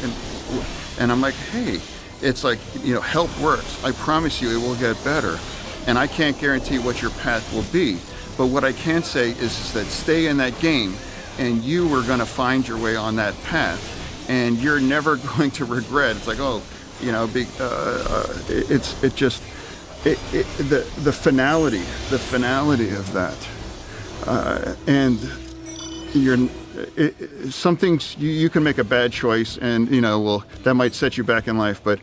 and I'm like, hey, it's like, help works. I promise you it will get better. And I can't guarantee what your path will be. But what I can say is that stay in that game, and you are going to find your way on that path. and you're never going to regret. It's like, oh, the finality of that, and some things you can make a bad choice, and that might set you back in life, but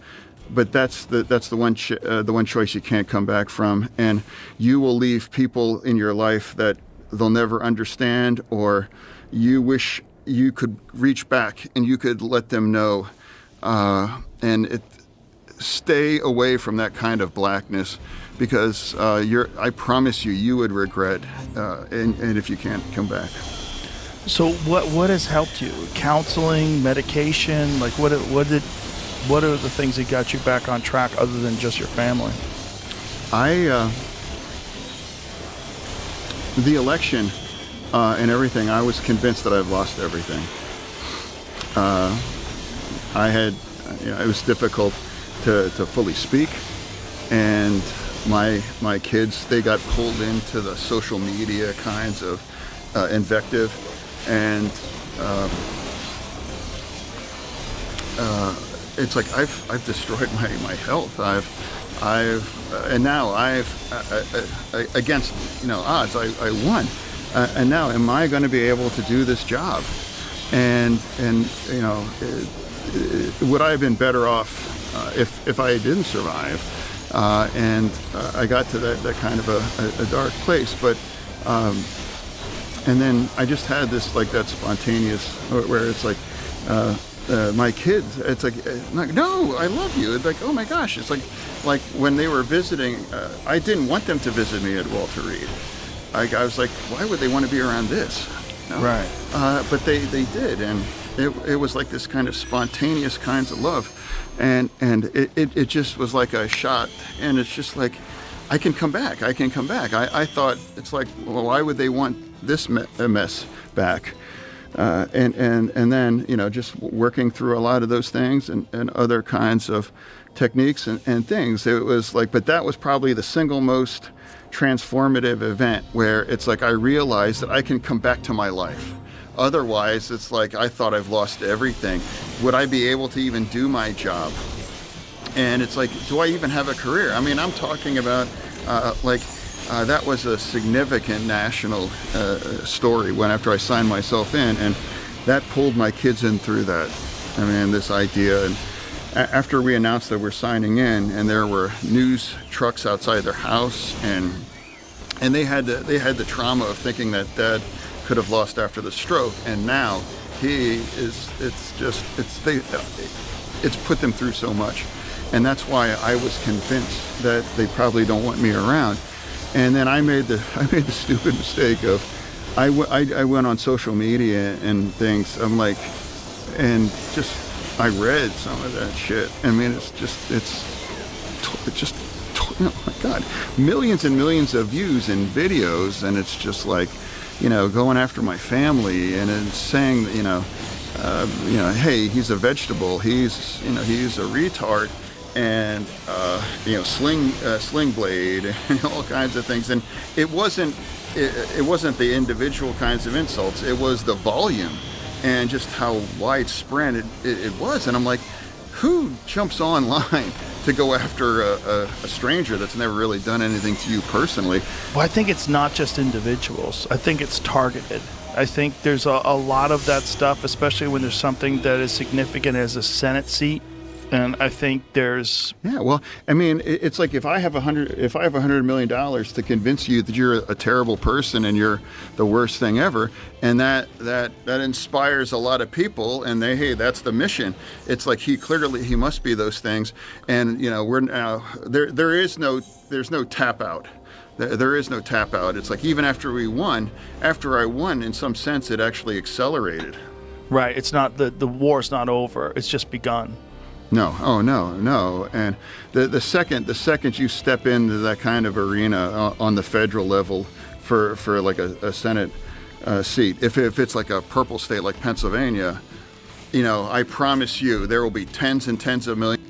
that's the one choice you can't come back from, and you will leave people in your life that they'll never understand, or you wish you could reach back and you could let them know, stay away from that kind of blackness, because I promise you would regret, and if you can't come back. So what has helped you? Counseling, medication, like what are the things that got you back on track other than just your family? The election and everything, I was convinced that I've lost everything. It was difficult to fully speak, and my kids, they got pulled into the social media kinds of invective, and it's like I've destroyed my health. And now against odds, I won, and now am I going to be able to do this job? And would I have been better off if I didn't survive? And I got to that kind of a dark place, but and then I just had this that spontaneous where it's like my kids, it's like no, I love you. It's like, oh my gosh, it's like when they were visiting, I didn't want them to visit me at Walter Reed. I was like, why would they want to be around this? Right. But they did, and it was like this kind of spontaneous kinds of love, and it just was like a shot, and it's just like, I can come back. I thought, it's like, well, why would they want this mess back? And then just working through a lot of those things and other kinds of techniques and things, it was like, but that was probably the single most transformative event where it's like I realized that I can come back to my life. Otherwise, it's like I thought I've lost everything. Would I be able to even do my job? And it's like, do I even have a career? I mean, I'm talking about that was a significant national story when after I signed myself in, and that pulled my kids in through that. I mean, this idea, and after we announced that we're signing in, and there were news trucks outside their house, and they had the trauma of thinking that Dad could have lost after the stroke, and now it's put them through so much, and that's why I was convinced that they probably don't want me around. And then I made the stupid mistake of I went on social media and things. I'm like, and just I read some of that shit. I mean, it's just oh my God, millions and millions of views and videos, and it's just like, going after my family and then saying, hey, he's a vegetable, he's a retard, and sling blade, and all kinds of things. And it wasn't the individual kinds of insults, it was the volume and just how widespread it was. And I'm like, who jumps online to go after a stranger that's never really done anything to you personally? Well, I think it's not just individuals. I think it's targeted. I think there's a lot of that stuff, especially when there's something that is significant as a Senate seat. And I think there's... Yeah, well, I mean, it's like if I have $100 million to convince you that you're a terrible person and you're the worst thing ever, and that inspires a lot of people, and hey, that's the mission. It's like he must be those things, and we're now there's no tap out. There is no tap out. It's like even after I won, in some sense, it actually accelerated. Right. It's not the war's not over. It's just begun. No, oh no. And the second you step into that kind of arena on the federal level for like a Senate seat, if it's like a purple state like Pennsylvania, I promise you there will be tens and tens of millions.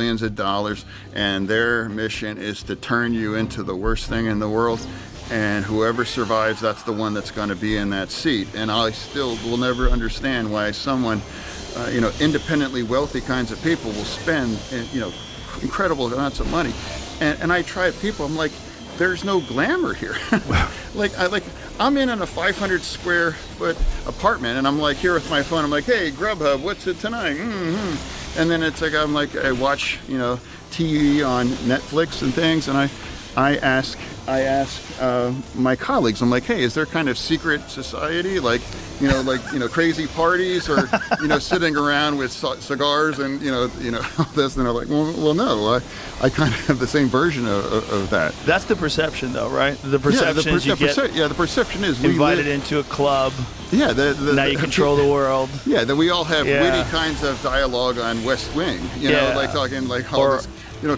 millions of dollars, and their mission is to turn you into the worst thing in the world. And whoever survives, that's the one that's going to be in that seat. And I still will never understand why someone, independently wealthy kinds of people will spend, incredible amounts of money. And I try people, I'm like, there's no glamour here. I'm in a 500 square foot apartment, and I'm like here with my phone. I'm like, hey, Grubhub, what's it tonight? Mm-hmm. And then it's like I watch TV on Netflix and things, and I ask my colleagues, I'm like, hey, is there kind of secret society, like crazy parties, or sitting around with cigars and this, and they're like, well no, I kind of have the same version of that. That's the perception, though, right? The perception is the perception is invited into a club. Yeah, now you control the world. Yeah, that we all have witty kinds of dialogue on West Wing, like talking like all this,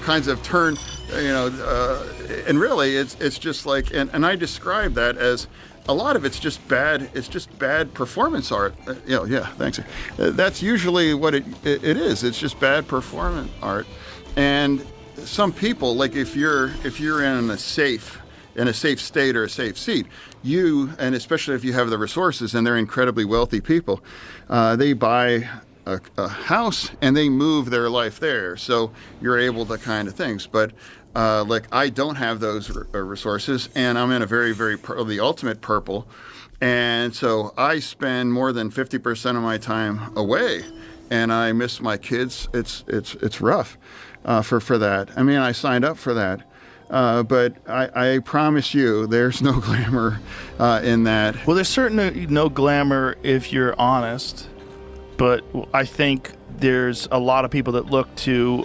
kinds of turn, and really it's just like, and I describe that as a lot of it's just bad performance art. Thanks. That's usually what it is. It's just bad performance art. And some people, like if you're in a safe state or a safe seat, and especially if you have the resources and they're incredibly wealthy people, they buy a house and they move their life there. So you're able to kind of things. But I don't have those resources, and I'm in a very, very the ultimate purple. And so I spend more than 50% of my time away, and I miss my kids. It's rough for that. I mean, I signed up for that. But I promise you, there's no glamour in that. Well, there's certainly no glamour if you're honest, but I think there's a lot of people that look to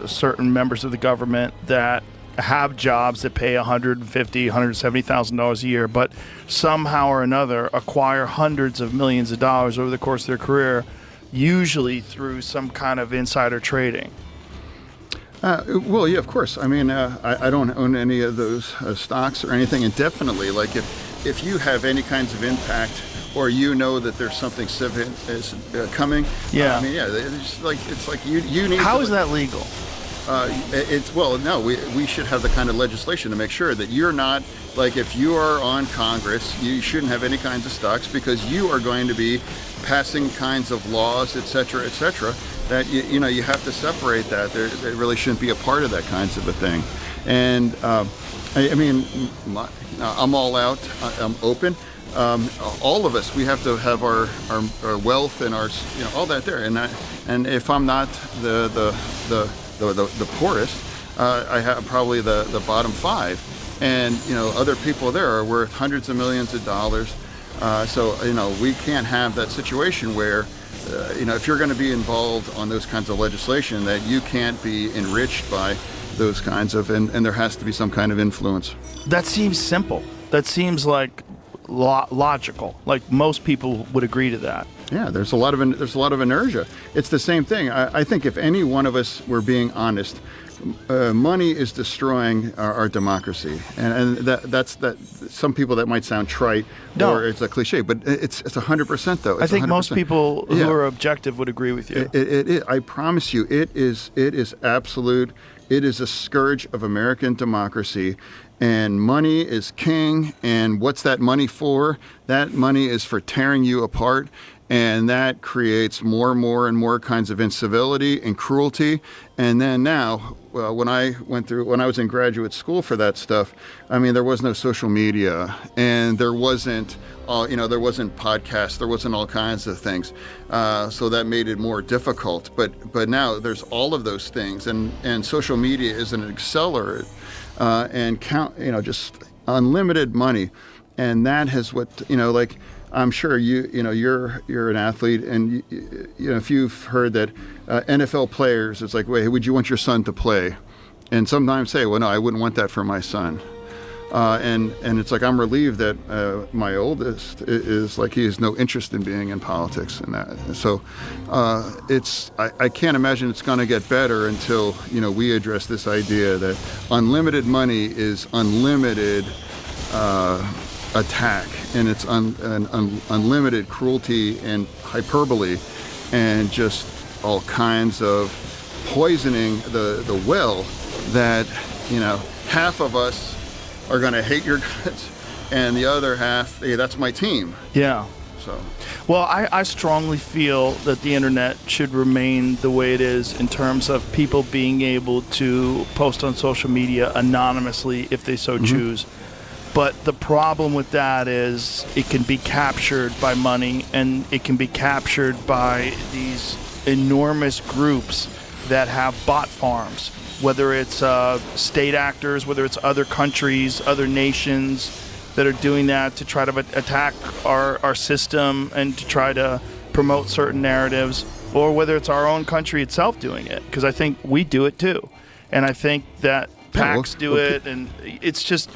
certain members of the government that have jobs that pay $150,000, $170,000 a year, but somehow or another acquire hundreds of millions of dollars over the course of their career, usually through some kind of insider trading. Well, yeah, of course. I mean, I don't own any of those stocks or anything, and definitely, like if you have any kinds of impact, or that there's something civic is coming. Yeah. I mean, it's like you need. How is that legal? We should have the kind of legislation to make sure that you're not, like, if you are on Congress, you shouldn't have any kinds of stocks, because you are going to be passing kinds of laws, et cetera, that you have to separate that. There really shouldn't be a part of that kinds of a thing. And I'm all out. I'm open. All of us, we have to have our wealth and our all that there. And if I'm not the poorest, I have probably the bottom five. And other people there are worth hundreds of millions of dollars. So we can't have that situation where if you're going to be involved on those kinds of legislation, that you can't be enriched by those kinds of, and there has to be some kind of influence. That seems simple. That seems like logical. Like most people would agree to that. Yeah, there's a lot of inertia. It's the same thing. I think if any one of us were being honest, money is destroying our democracy, and that's that. Some people that might sound trite, or it's a cliche, but it's 100% though. I think 100%. Most people who are objective would agree with you. I promise you, it is absolute. It is a scourge of American democracy. And money is king. And what's that money for? That money is for tearing you apart. And that creates more and more kinds of incivility and cruelty. And then now, well, when I was in graduate school for that stuff, I mean, there was no social media, and there wasn't podcasts, there wasn't all kinds of things. So that made it more difficult. But now there's all of those things, and social media is an accelerant, and just unlimited money. And that has like, I'm sure you're an athlete, and if you've heard that NFL players, it's like, wait, would you want your son to play? And sometimes say, well, no, I wouldn't want that for my son. And it's like, I'm relieved that my oldest is like, he has no interest in being in politics and that. So I can't imagine it's going to get better until we address this idea that unlimited money is unlimited attack, and it's unlimited cruelty and hyperbole, and just all kinds of poisoning the well that, half of us are going to hate your guts, and the other half, hey, that's my team. Yeah. So, well, I strongly feel that the internet should remain the way it is in terms of people being able to post on social media anonymously if they so choose. But the problem with that is it can be captured by money, and it can be captured by these enormous groups that have bot farms, whether it's state actors, whether it's other countries, other nations that are doing that to try to attack our system and to try to promote certain narratives, or whether it's our own country itself doing it, because I think we do it too. And I think that PACs do it, and it's just...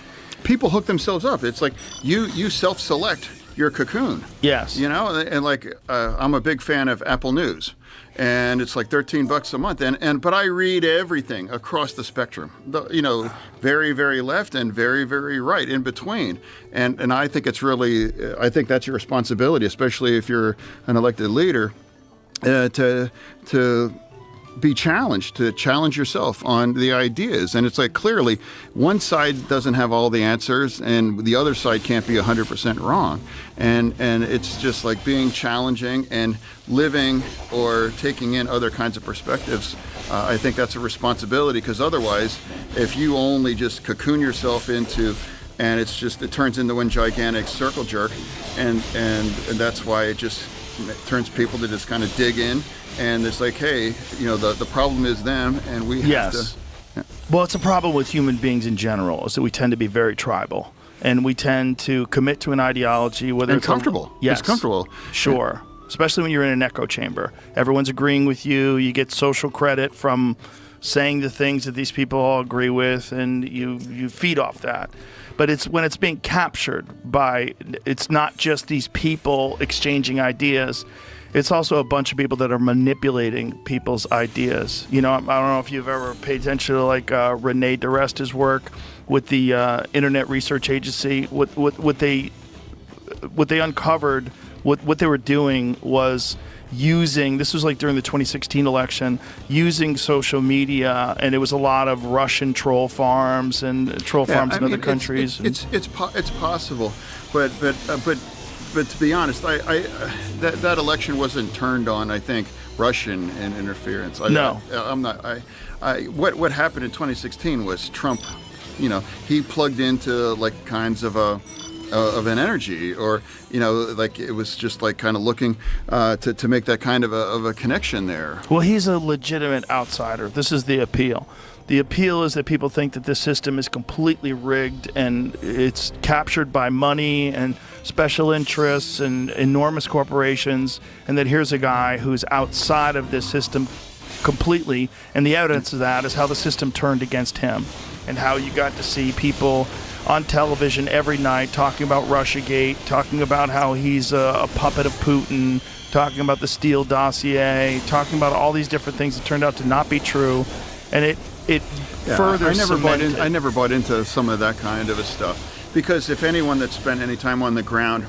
People hook themselves up. It's like you self-select your cocoon. Yes. And like I'm a big fan of Apple News. And it's like $13 a month, but I read everything across the spectrum. Very, very left and very, very right in between. And I think I think that's your responsibility, especially if you're an elected leader, to be challenged, to challenge yourself on the ideas. And it's like, clearly one side doesn't have all the answers and the other side can't be 100% wrong. And it's just like being challenging and living or taking in other kinds of perspectives. I think that's a responsibility, because otherwise, if you only just cocoon yourself into, and it turns into one gigantic circle jerk, and that's why it just turns people to just kind of dig in. And it's like, hey, the problem is them, and we have to. Yeah. Well, it's a problem with human beings in general, is that we tend to be very tribal, and we tend to commit to an ideology, whether it's comfortable. Yes, it's comfortable. Sure, especially when you're in an echo chamber. Everyone's agreeing with you. You get social credit from saying the things that these people all agree with, and you feed off that. But it's when it's being captured by, it's not just these people exchanging ideas. It's also a bunch of people that are manipulating people's ideas. I don't know if you've ever paid attention to Rene DeResta's work with the Internet Research Agency. What they uncovered, what they were doing was using, this was like during the 2016 election, using social media, and it was a lot of Russian troll farms and troll farms in other countries. It's possible, but to be honest, that election wasn't turned on, I think, Russian interference. No. I'm not. What happened in 2016 was Trump. He plugged into like kinds of an energy, or like it was just like kind of looking to make that kind of a connection there. Well, he's a legitimate outsider. This is the appeal. The appeal is that people think that this system is completely rigged, and it's captured by money and special interests and enormous corporations, and that here's a guy who's outside of this system completely, and the evidence of that is how the system turned against him, and how you got to see people on television every night talking about Russiagate, talking about how he's a puppet of Putin, talking about the Steele dossier, talking about all these different things that turned out to not be true, and it further I never bought into some of that kind of stuff, because if anyone that spent any time on the ground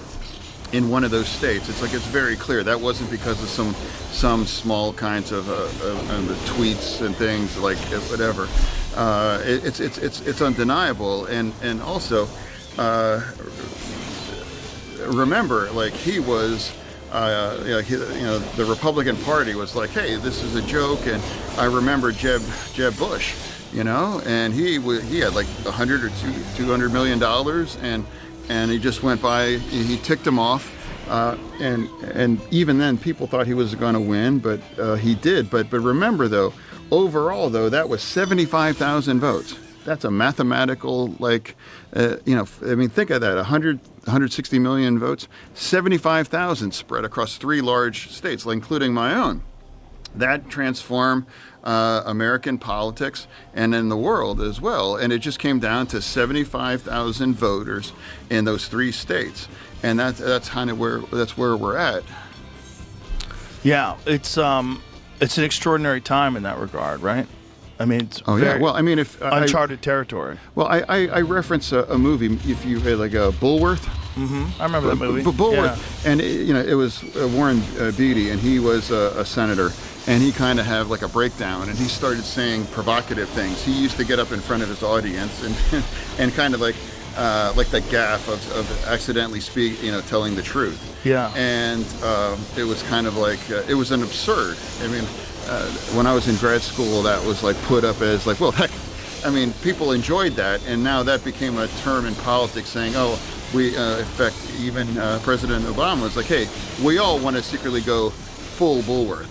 in one of those states, it's very clear that wasn't because of some small kinds of tweets and things like whatever. It's undeniable, and also remember, like, he was. The Republican Party was like, hey, this is a joke, and I remember Jeb Bush, and he had like $100 or $200 million, and he just went by, he ticked him off, and even then people thought he was going to win, but he did. But remember though, overall though, that was 75,000 votes. That's a mathematical, think of that, 160 million votes, 75,000 spread across 3 large states, including my own. That transformed American politics and in the world as well. And it just came down to 75,000 voters in those 3 states. And that's kind of where we're at. Yeah, it's an extraordinary time in that regard, right? I mean, it's if uncharted territory. Well, I reference a movie, if you like Bulworth. I remember that movie. But Bulworth, and it was Warren Beatty, and he was a senator, and he kind of had like a breakdown, and he started saying provocative things. He used to get up in front of his audience and kind of like the gaffe of accidentally telling the truth. Yeah. And it was kind of like it was an absurd. I mean, when I was in grad school, that was like put up as like, well, heck, I mean, people enjoyed that, and now that became a term in politics, saying, oh. In fact, even President Obama was like, "Hey, we all want to secretly go full Bulworth."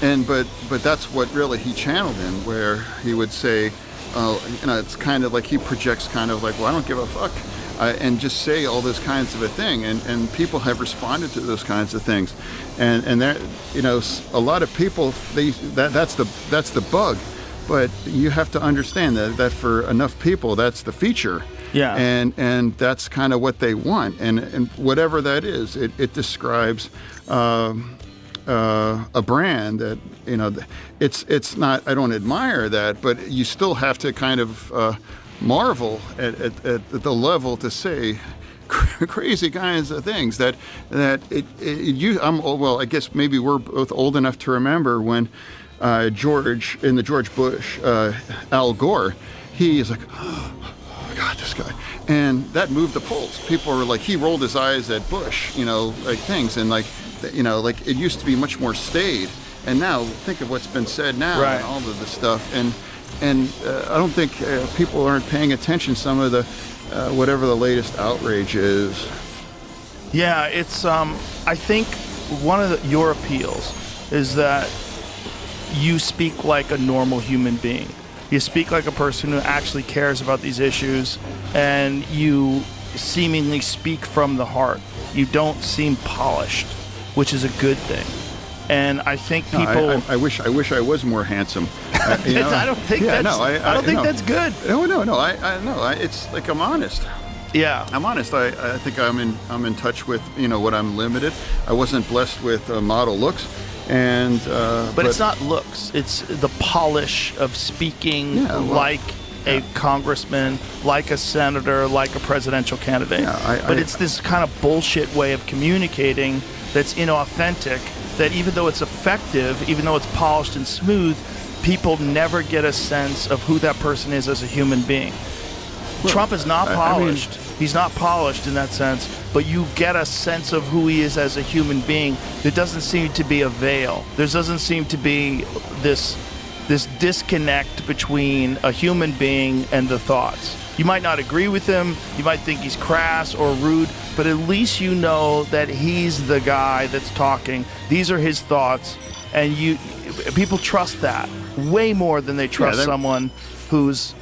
And but that's what really he channeled in, where he would say, it's kind of like he projects kind of like, well, I don't give a fuck, and just say all those kinds of a thing, and people have responded to those kinds of things, and there, a lot of people that's the bug, but you have to understand that for enough people, that's the feature. Yeah. And that's kind of what they want, and whatever that is, it describes a brand that it's not. I don't admire that, but you still have to kind of marvel at the level to say crazy kinds of things that I guess maybe we're both old enough to remember when George Bush, Al Gore, he is like. God, this guy. And that moved the polls. People were like, he rolled his eyes at Bush, like things. And like it used to be much more staid. And now think of what's been said now and all of this stuff. And I don't think people aren't paying attention some of the, whatever the latest outrage is. Yeah, it's, I think one of your appeals is that you speak like a normal human being. You speak like a person who actually cares about these issues, and you seemingly speak from the heart. You don't seem polished, which is a good thing. And I think people. I wish I was more handsome. I don't think that's. I don't think that's good. No. It's like I'm honest. Yeah, I'm honest. I think I'm in touch with what I'm limited. I wasn't blessed with model looks. And but it's not looks, it's the polish of speaking like a congressman, like a senator, like a presidential candidate. But it's this kind of bullshit way of communicating that's inauthentic, that even though it's effective, even though it's polished and smooth, people never get a sense of who that person is as a human being. Well, Trump is not polished. He's not polished in that sense, but you get a sense of who he is as a human being. There doesn't seem to be a veil. There doesn't seem to be this disconnect between a human being and the thoughts. You might not agree with him, you might think he's crass or rude, but at least you know that he's the guy that's talking. These are his thoughts, and people trust that way more than they trust someone who's,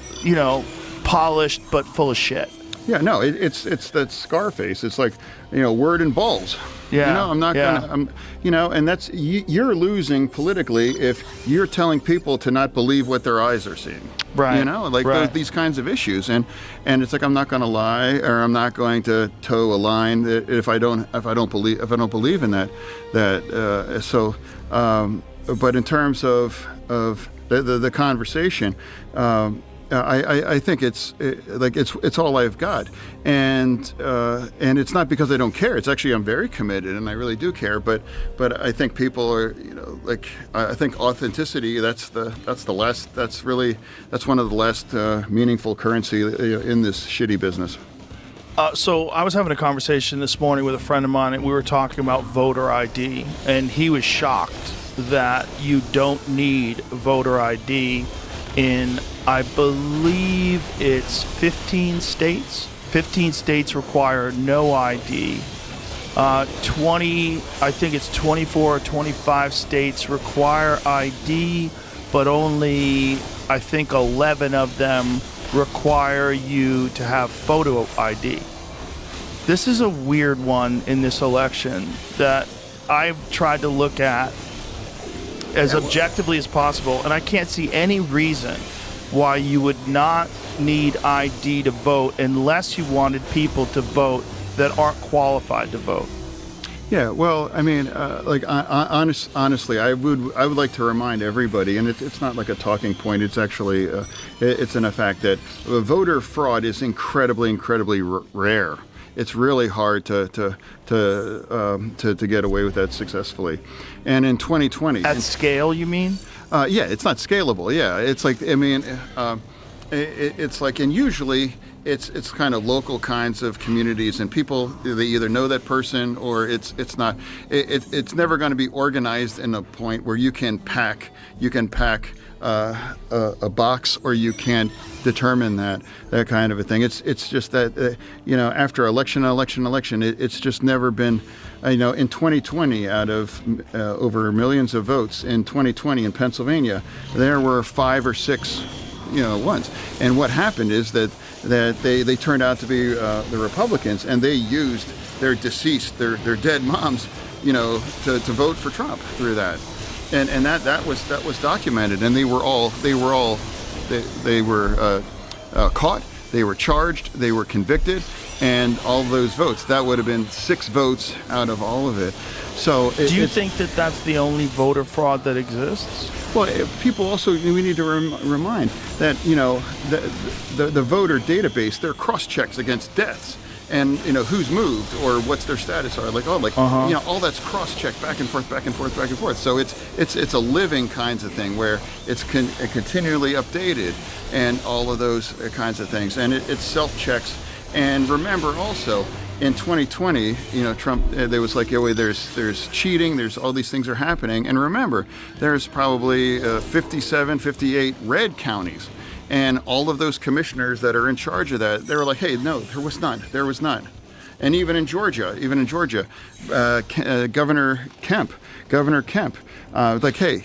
polished but full of shit. Yeah, no, it's that Scarface. It's like, word and balls. Yeah. I'm not gonna, and that's, you're losing politically if you're telling people to not believe what their eyes are seeing. Right. These kinds of issues, and it's like, I'm not going to lie, or I'm not going to toe a line if I don't believe in that. But in terms of the conversation. I think it's all I've got, and it's not because I don't care. It's actually I'm very committed, and I really do care. But I think people are, I think authenticity. That's one of the last meaningful currency in this shitty business. So I was having a conversation this morning with a friend of mine, and we were talking about voter ID, and he was shocked that you don't need voter ID in, I believe it's 15 states. 15 states require no ID. 24 or 25 states require ID, but only, I think 11 of them require you to have photo ID. This is a weird one in this election that I've tried to look at as objectively as possible, and I can't see any reason why you would not need ID to vote unless you wanted people to vote that aren't qualified to vote. Yeah, well, I mean, honestly, I would like to remind everybody, and it's not like a talking point. It's actually it's in a fact that voter fraud is incredibly rare. It's really hard to get away with that successfully. And in 2020, At scale, you mean? yeah, it's not scalable. Yeah, it's like, I mean, it's like, and usually it's kind of local kinds of communities, and people, they either know that person or it's not. It's never going to be organized in a point where you can pack a box, or you can't determine that kind of a thing. It's just that after election, it's just never been. In 2020, out of over millions of votes in 2020 in Pennsylvania, there were 5 or 6 ones. And what happened is that they turned out to be the Republicans, and they used their deceased, their dead moms, to vote for Trump through that. And that was documented, and they were caught, they were charged, they were convicted, and all those votes, that would have been 6 votes out of all of it. So do you think that that's the only voter fraud that exists? Well, people also, we need to remind that the voter database, there are cross checks against deaths, and who's moved or what's their status are, all that's cross-checked back and forth. So it's a living kinds of thing where it's continually updated, and all of those kinds of things, and it self-checks. And remember also, in 2020, Trump, there was like, there's cheating, there's all these things are happening, and remember, there's probably 57, 58 red counties. And all of those commissioners that are in charge of that, they were like, hey, no, there was none. And even in Georgia, Governor Kemp, like, hey,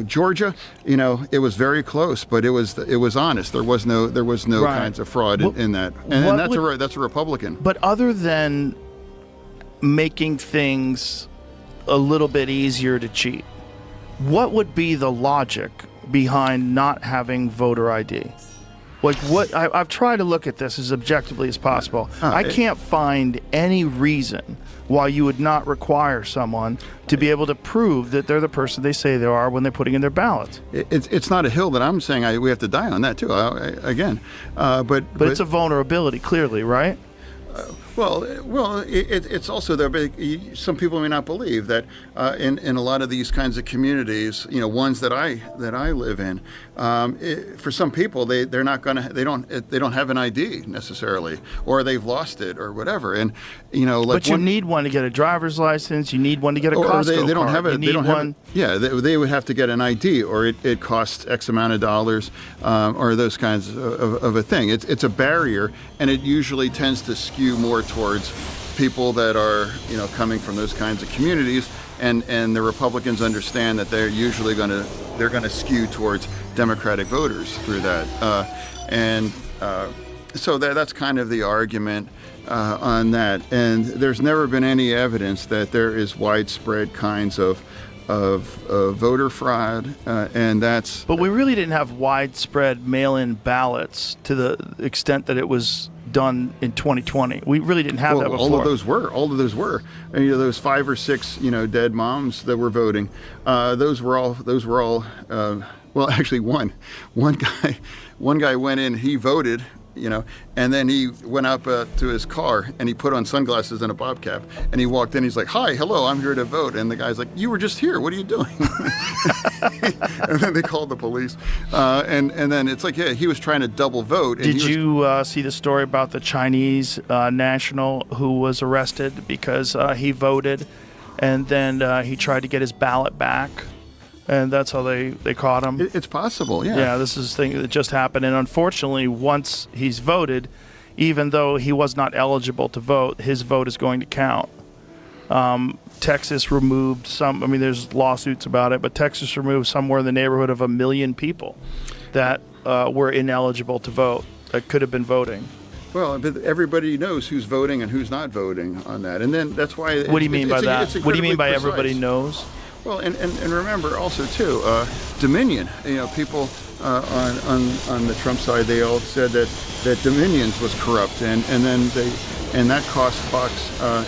Georgia, it was very close, but it was honest. There was no Right. kinds of fraud in that, and that's a Republican. But other than making things a little bit easier to cheat, what would be the logic behind not having voter ID? Like, I've tried to look at this as objectively as possible. I can't find any reason why you would not require someone to be able to prove that they're the person they say they are when they're putting in their ballots. It's not a hill that I'm saying we have to die on that too. But it's a vulnerability, clearly, right? It's also there. But some people may not believe that in a lot of these kinds of communities, ones that I live in, for some people they don't have an ID necessarily, or they've lost it or whatever. And but you need one to get a driver's license. You need one to get a Costco card. They don't have it. They don't have one. They would have to get an ID, or it costs X amount of dollars, or those kinds of a thing. It's a barrier, and it usually tends to skew more towards people that are coming from those kinds of communities, and the Republicans understand that they're usually going to skew towards Democratic voters through that, so that's kind of the argument on that. And there's never been any evidence that there is widespread kinds of voter fraud, and that's. But we really didn't have widespread mail-in ballots to the extent that it was done in 2020. We really didn't have that before. All of those were. And, those 5 or 6, dead moms that were voting. Those were all. Well, actually, one guy went in. He voted. And then he went up to his car, and he put on sunglasses and a bob cap, and he walked in. He's like, "Hi, hello, I'm here to vote." And the guy's like, "You were just here. What are you doing?" And then they called the police, and then it's like, yeah, he was trying to double vote. And Did you see the story about the Chinese national who was arrested because he voted, and then he tried to get his ballot back? And that's how they caught him. It's possible, yeah. Yeah, this is a thing that just happened. And unfortunately, once he's voted, even though he was not eligible to vote, his vote is going to count. Texas removed there's lawsuits about it, but Texas removed somewhere in the neighborhood of 1 million people that were ineligible to vote, that could have been voting. Well, but everybody knows who's voting and who's not voting on that. And then that's why... What do you mean by that? What do you mean by precise. Everybody knows? Well, and remember also too, Dominion. People on the Trump side, they all said that Dominions was corrupt, and then and that cost Fox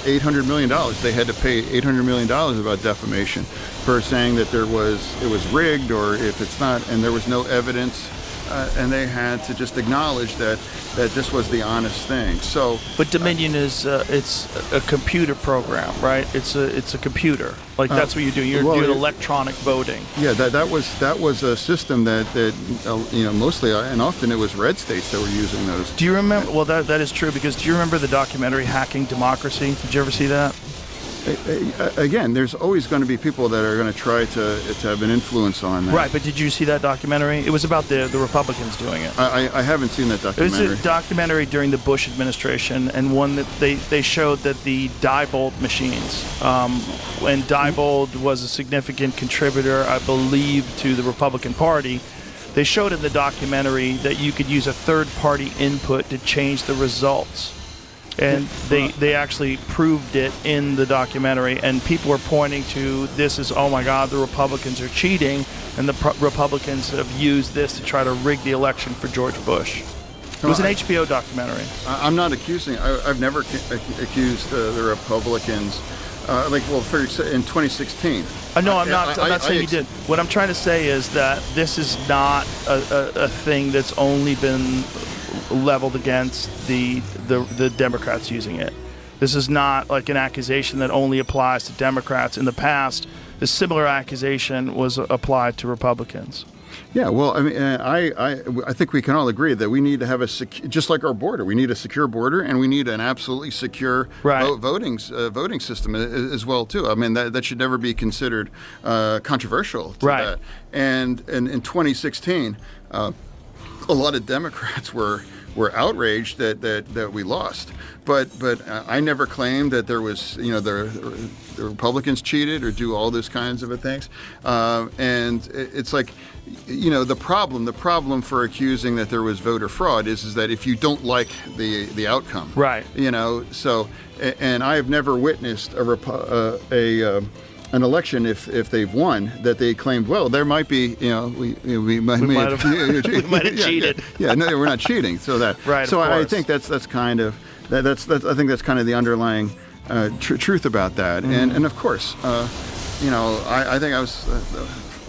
$800 million. They had to pay $800 million about defamation for saying that it was rigged, or if it's not, and there was no evidence. And they had to just acknowledge that this was the honest thing. So, but Dominion is it's a computer program, right? It's a computer. Like that's what you're doing. You're doing electronic voting. Yeah, that was a system that mostly and often it was red states that were using those. Do you remember? Well, that is true, because do you remember the documentary Hacking Democracy? Did you ever see that? Again, there's always going to be people that are going to try to have an influence on that. Right, but did you see that documentary? It was about the Republicans doing it. I haven't seen that documentary. It was a documentary during the Bush administration, and one that they showed that the Diebold machines, and Diebold was a significant contributor, I believe, to the Republican Party. They showed in the documentary that you could use a third-party input to change the results. And they actually proved it in the documentary, and people were pointing to this as, oh my God, the Republicans are cheating, and the Republicans have used this to try to rig the election for George Bush. It was an HBO documentary. I'm not accusing. I've never accused the Republicans. In 2016. No, I'm not saying you did. What I'm trying to say is that this is not a thing that's only been leveled against the Democrats using it. This is not like an accusation that only applies to Democrats. In the past, a similar accusation was applied to Republicans. Yeah, well, I mean, I think we can all agree that we need to have just like our border, we need a secure border, and we need an absolutely secure voting system as well too. I mean, that should never be considered controversial to that. And in 2016, a lot of Democrats were outraged that we lost, but I never claimed that there was the Republicans cheated or do all those kinds of things, and it's like the problem for accusing that there was voter fraud is that if you don't like the outcome, right? So and I have never witnessed an election if they've won that they claimed, well, there might be we might have cheated. Yeah, no, we're not cheating. So that so I think that's kind of that's I think that's kind of the underlying truth about that. Mm-hmm. And of course, I think I was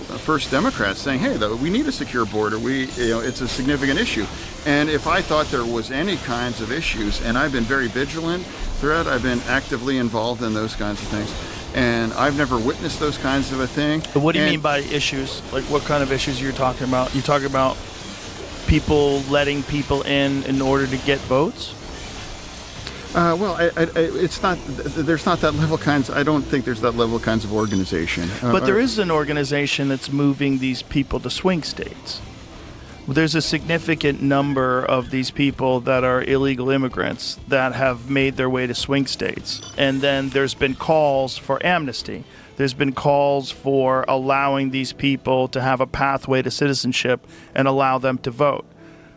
the first Democrat saying, hey, we need a secure border. It's a significant issue. And if I thought there was any kinds of issues, and I've been very vigilant throughout, I've been actively involved in those kinds of things. And I've never witnessed those kinds of a thing. But what do you mean by issues? Like, what kind of issues you're talking about? You talking about people letting people in order to get votes? Well, it's not. There's not that level kinds. I don't think there's that level kinds of organization. But there is an organization that's moving these people to swing states. There's a significant number of these people that are illegal immigrants that have made their way to swing states. And then there's been calls for amnesty. There's been calls for allowing these people to have a pathway to citizenship and allow them to vote.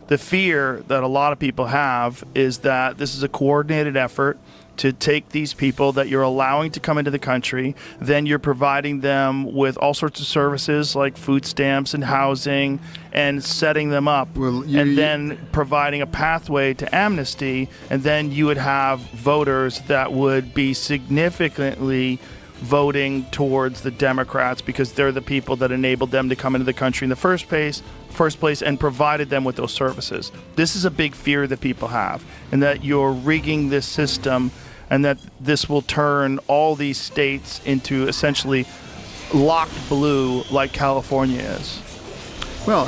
The fear that a lot of people have is that this is a coordinated effort to take these people that you're allowing to come into the country, then you're providing them with all sorts of services like food stamps and housing and setting them up, then providing a pathway to amnesty, and then you would have voters that would be significantly voting towards the Democrats because they're the people that enabled them to come into the country in the first place and provided them with those services. This is a big fear that people have, and that you're rigging this system and that this will turn all these states into essentially locked blue like California is. Well,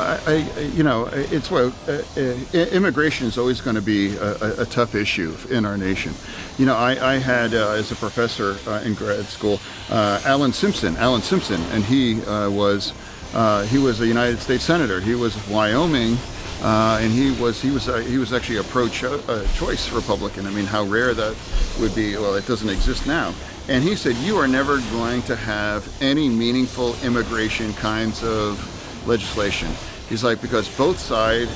immigration is always going to be a tough issue in our nation. I had as a professor in grad school, Alan Simpson, and he was a United States senator. He was Wyoming, and he was actually a pro-choice Republican. I mean, how rare that would be. Well, it doesn't exist now. And he said, you are never going to have any meaningful immigration kinds of legislation. He's like, because both sides,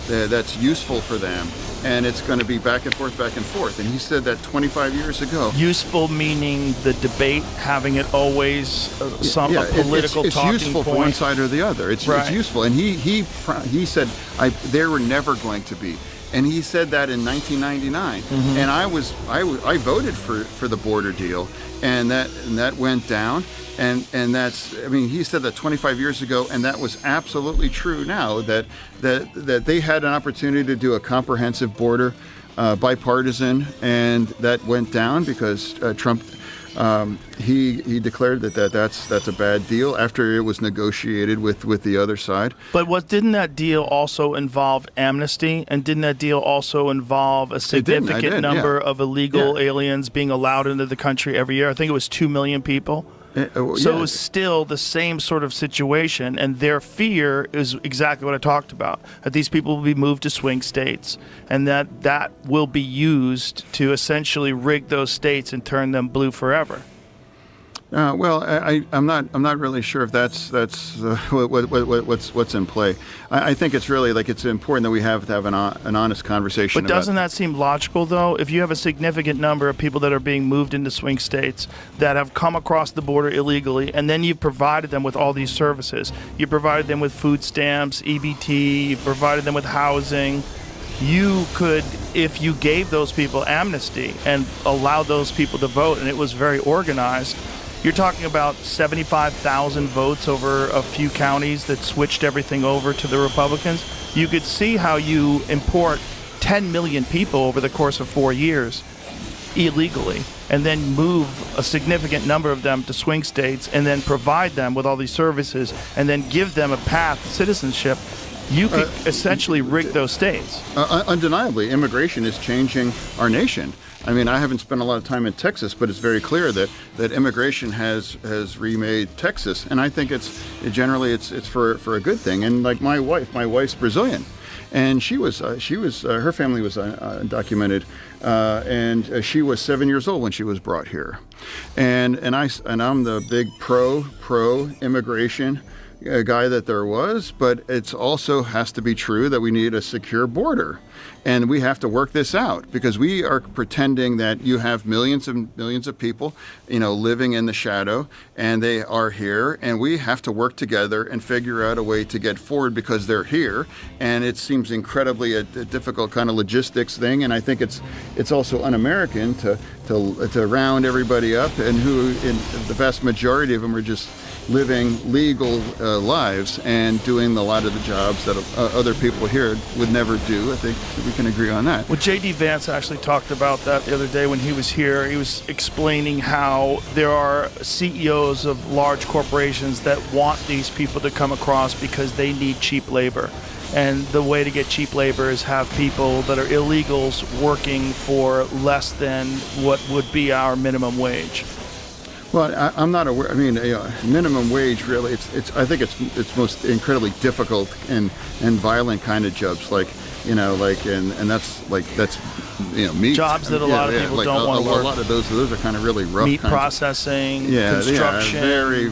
that's useful for them, and it's going to be back and forth. And he said that 25 years ago. Useful meaning the debate, having it always a political it's talking useful point. For one side or the other. It's useful. And he said they were never going to be. and he said that in 1999. And I voted for the border deal, and that went down. And that's, I mean, he said that 25 years ago, and that was absolutely true now, that they had an opportunity to do a comprehensive border, bipartisan, and that went down because Trump, he declared that's a bad deal after it was negotiated with the other side. But didn't that deal also involve amnesty, and didn't that deal also involve a significant number of illegal aliens being allowed into the country every year? I think it was 2 million people. So it was still the same sort of situation, and their fear is exactly what I talked about, that these people will be moved to swing states, and that will be used to essentially rig those states and turn them blue forever. Well, I'm not really sure if that's what's in play. I think it's really it's important that we have to have an honest conversation. But doesn't that seem logical, though? If you have a significant number of people that are being moved into swing states that have come across the border illegally, and then you've provided them with all these services, you provided them with food stamps, EBT, you provided them with housing. You could, if you gave those people amnesty and allowed those people to vote, and it was very organized. You're talking about 75,000 votes over a few counties that switched everything over to the Republicans. You could see how you import 10 million people over the course of 4 years illegally, and then move a significant number of them to swing states, and then provide them with all these services, and then give them a path to citizenship. You could essentially rig those states. Undeniably, immigration is changing our nation. I mean, I haven't spent a lot of time in Texas, but it's very clear that immigration has remade Texas, and I think it's generally for a good thing. And like my wife's Brazilian, and she was her family was undocumented, and she was 7 years old when she was brought here, and I'm the big pro immigration guy that there was, but it's also has to be true that we need a secure border, and we have to work this out, because we are pretending that you have millions and millions of people, living in the shadow, and they are here, and we have to work together and figure out a way to get forward because they're here, and it seems incredibly a difficult kind of logistics thing, and I think it's also un-American to round everybody up, and the vast majority of them are just living legal lives and doing a lot of the jobs that other people here would never do. I think we can agree on that. Well, J.D. Vance actually talked about that the other day when he was here. He was explaining how there are CEOs of large corporations that want these people to come across because they need cheap labor. And the way to get cheap labor is have people that are illegals working for less than what would be our minimum wage. Well, I'm not aware. I mean, minimum wage really. I think it's most incredibly difficult and violent kind of jobs, and that's meat. Jobs that a lot of people don't want to work. A lot of those are kind of really rough. Meat processing, construction. Very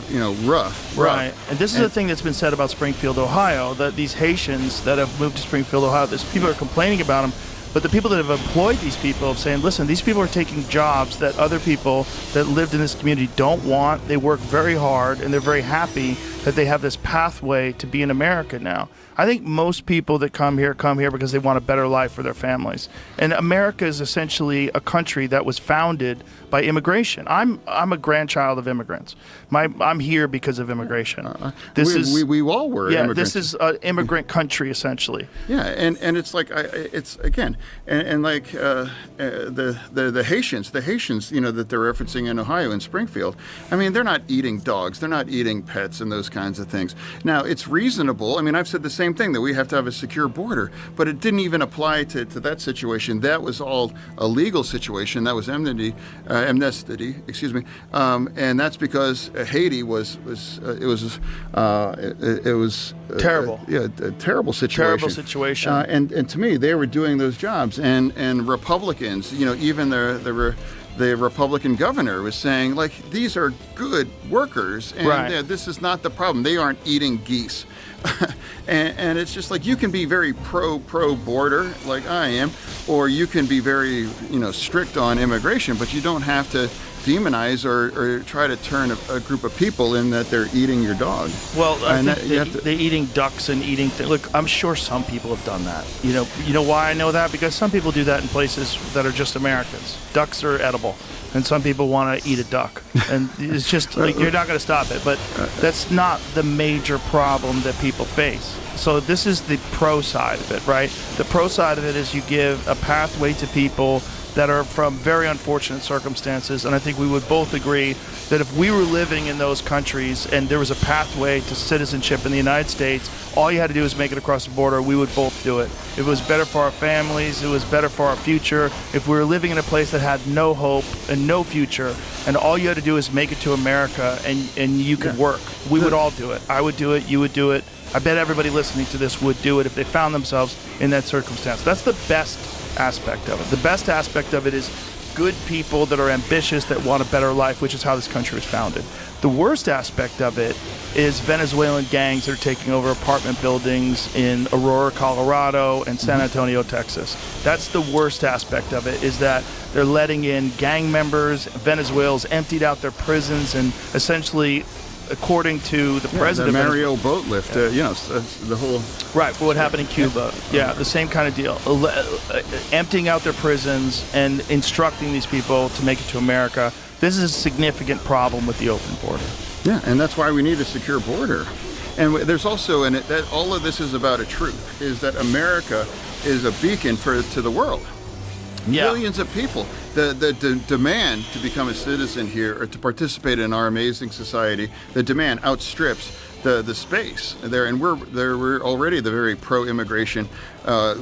rough. Right, and this is the thing that's been said about Springfield, Ohio. That these Haitians that have moved to Springfield, Ohio, people are complaining about them. But the people that have employed these people have saying, listen, these people are taking jobs that other people that lived in this community don't want. They work very hard, and they're very happy that they have this pathway to be in America now. I think most people that come here because they want a better life for their families. And America is essentially a country that was founded by immigration. I'm a grandchild of immigrants. I'm here because of immigration. We all were immigrants. This is an immigrant country essentially. Yeah, and it's like it's again, and like the Haitians, that they're referencing in Ohio in Springfield. I mean, they're not eating dogs, they're not eating pets and those kinds of things. Now, it's reasonable. I mean, I've said the same thing, that we have to have a secure border, but it didn't even apply to that situation. That was all a legal situation. That was amnesty, and that's because Haiti was terrible. A terrible situation. Terrible situation. And to me, they were doing those jobs, and Republicans, even the Republican governor was saying, these are good workers, and this is not the problem. They aren't eating geese. and it's just like you can be very pro border like I am, or you can be very strict on immigration, but you don't have to demonize or try to turn a group of people in that they're eating your dog. Well, I think they're eating ducks and eating look, I'm sure some people have done that. You know why I know that? Because some people do that in places that are just Americans. Ducks are edible, and some people want to eat a duck, and it's just like you're not going to stop it. But that's not the major problem that people face. So this is the pro side of it, right? The pro side of it is you give a pathway to people that are from very unfortunate circumstances, and I think we would both agree that if we were living in those countries and there was a pathway to citizenship in the United States, all you had to do was make it across the border, we would both do it. It was better for our families, it was better for our future. If we were living in a place that had no hope and no future, and all you had to do is make it to America and you could work, we would all do it. I would do it, you would do it. I bet everybody listening to this would do it if they found themselves in that circumstance. That's the best aspect of it. The best aspect of it is good people that are ambitious, that want a better life, which is how this country was founded. The worst aspect of it is Venezuelan gangs that are taking over apartment buildings in Aurora, Colorado, and San Antonio, Texas. That's the worst aspect of it, is that they're letting in gang members. Venezuela's emptied out their prisons, and essentially, according to the president, the Mario boat lift, the whole right. What happened in Cuba? Yeah, the same kind of deal. Emptying out their prisons and instructing these people to make it to America. This is a significant problem with the open border. Yeah, and that's why we need a secure border. And there's also, and that all of this is about a truth, is that America is a beacon to the world. Yeah. Millions of people. The demand to become a citizen here or to participate in our amazing society, the demand outstrips the space there, and we're already the very pro-immigration.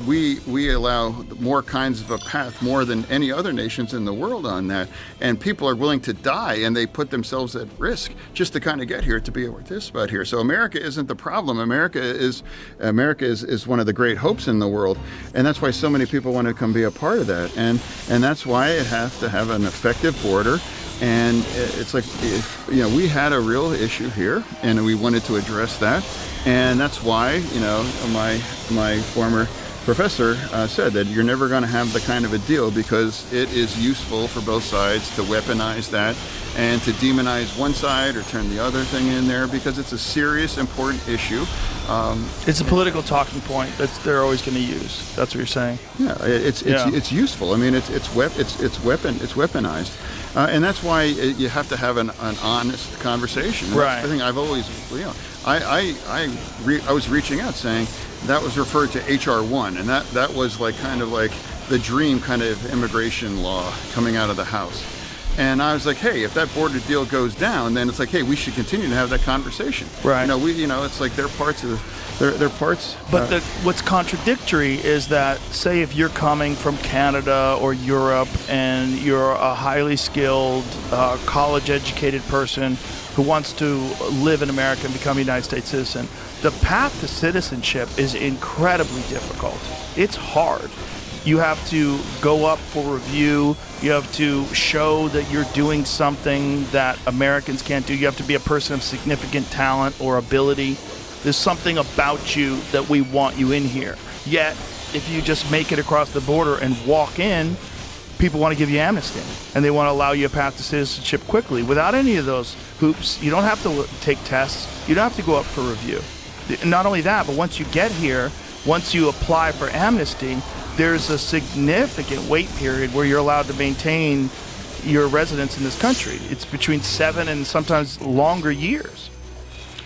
We allow more kinds of a path, more than any other nations in the world on that, and people are willing to die, and they put themselves at risk just to kind of get here, to be a participant here. So America isn't the problem. America is one of the great hopes in the world, and that's why so many people want to come be a part of that, and that's why it has to have an effective border. And it's like, we had a real issue here, and we wanted to address that. And that's why, my former professor said that you're never going to have the kind of a deal, because it is useful for both sides to weaponize that and to demonize one side or turn the other thing in there, because it's a serious, important issue. It's a political talking point that they're always going to use. That's what you're saying. Yeah, it's useful. I mean, it's weaponized. And that's why you have to have an honest conversation. And right. That's the thing I've always, I was reaching out saying that was referred to HR1, and that was kind of like the dream kind of immigration law coming out of the House. And I was like, hey, if that border deal goes down, then it's like, hey, we should continue to have that conversation. Right. It's like they're parts of they're parts. But what's contradictory is that, say, if you're coming from Canada or Europe and you're a highly skilled, college-educated person who wants to live in America and become a United States citizen, the path to citizenship is incredibly difficult. It's hard. You have to go up for review. You have to show that you're doing something that Americans can't do. You have to be a person of significant talent or ability. There's something about you that we want you in here. Yet, if you just make it across the border and walk in, people want to give you amnesty, and they want to allow you a path to citizenship quickly without any of those hoops. You don't have to take tests. You don't have to go up for review. Not only that, but once you get here, once you apply for amnesty, there's a significant wait period where you're allowed to maintain your residence in this country. It's between 7 and sometimes longer years.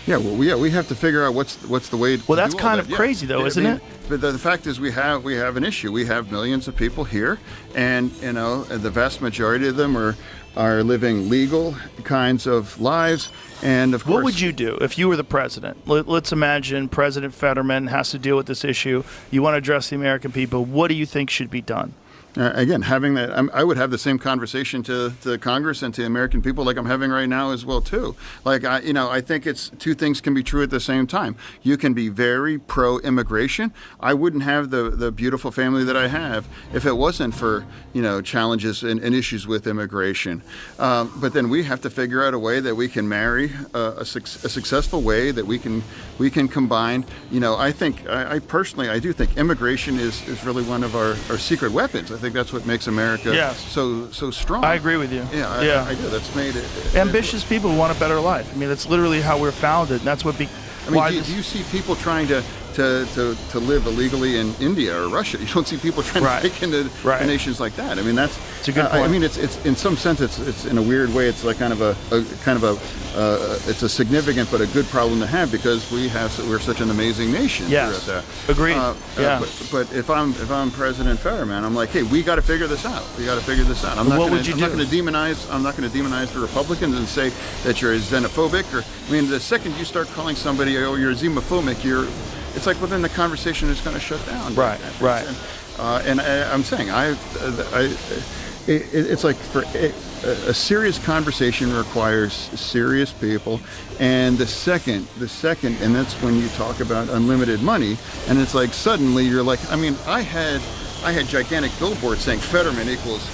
Yeah, we have to figure out what's the way. Well, that's kind of crazy, though, isn't it? But the fact is, we have an issue. We have millions of people here, and the vast majority of them are living legal kinds of lives. And of course, what would you do if you were the president? Let's imagine President Fetterman has to deal with this issue. You want to address the American people. What do you think should be done? Again, having that, I would have the same conversation to Congress and to the American people like I'm having right now as well too. Like I think it's two things can be true at the same time. You can be very pro-immigration. I wouldn't have the beautiful family that I have if it wasn't for challenges and issues with immigration. But then we have to figure out a way that we can marry a successful way that we can combine. I personally do think immigration is really one of our secret weapons. I think that's what makes America so strong. I agree with you. Yeah, I do. That's made it. Ambitious people want a better life. I mean, that's literally how we're founded, and that's what. Do you see people trying to live illegally in India or Russia? You don't see people trying to break into nations like that. I mean, it's a good point. I mean, it's in some sense, it's in a weird way, it's like it's a significant but a good problem to have because we're such an amazing nation. Yes, agreed. But if I'm President Fetterman, I'm like, hey, we got to figure this out. I'm not going to demonize the Republicans and say that you're xenophobic. The second you start calling somebody, oh, you're xenophobic, it's like, well, then the conversation is going to shut down. Right. And I'm saying, it's like a serious conversation requires serious people. And the second, and that's when you talk about unlimited money. And it's like suddenly you're like, I had gigantic billboards saying Fetterman equals,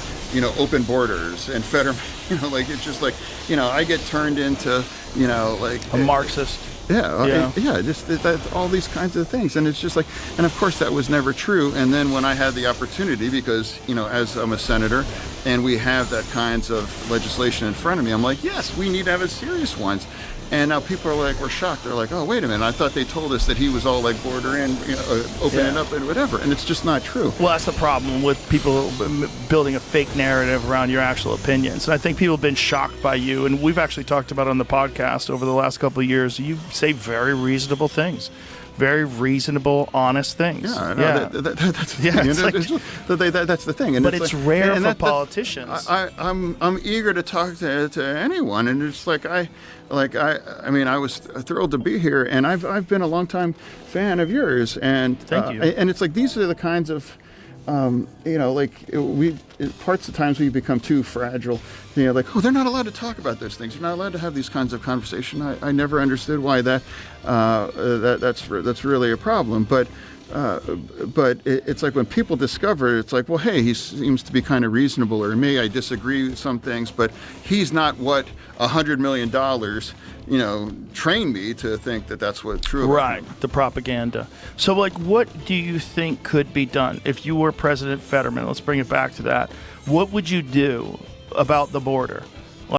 open borders, and Fetterman, it's just like, I get turned into, a Marxist. Just all these kinds of things, and it's just like, and of course that was never true. And then when I had the opportunity, because as I'm a senator, and we have that kinds of legislation in front of me, I'm like, yes, we need to have serious ones. And now people are like, we're shocked. They're like, oh, wait a minute, I thought they told us that he was all like border in, open it up and whatever, and it's just not true. Well, that's the problem with people building a fake narrative around your actual opinions. And I think people have been shocked by you, and we've actually talked about on the podcast over the last couple of years, you say very reasonable things. Very reasonable, honest things. That's the thing. And but it's rare for politicians. I'm eager to talk to anyone, and it's like I was thrilled to be here, and I've been a longtime fan of yours, and thank you. And it's like these are the kinds of parts of times we become too fragile. Like, oh, they're not allowed to talk about those things. They're not allowed to have these kinds of conversation. I never understood why that's really a problem. But it's like when people discover it, it's like, well, hey, he seems to be kind of reasonable, or I disagree with some things, but he's not what $100 million, trained me to think that that's what's true about him. The propaganda. So, like, what do you think could be done if you were President Fetterman? Let's bring it back to that. What would you do about the border?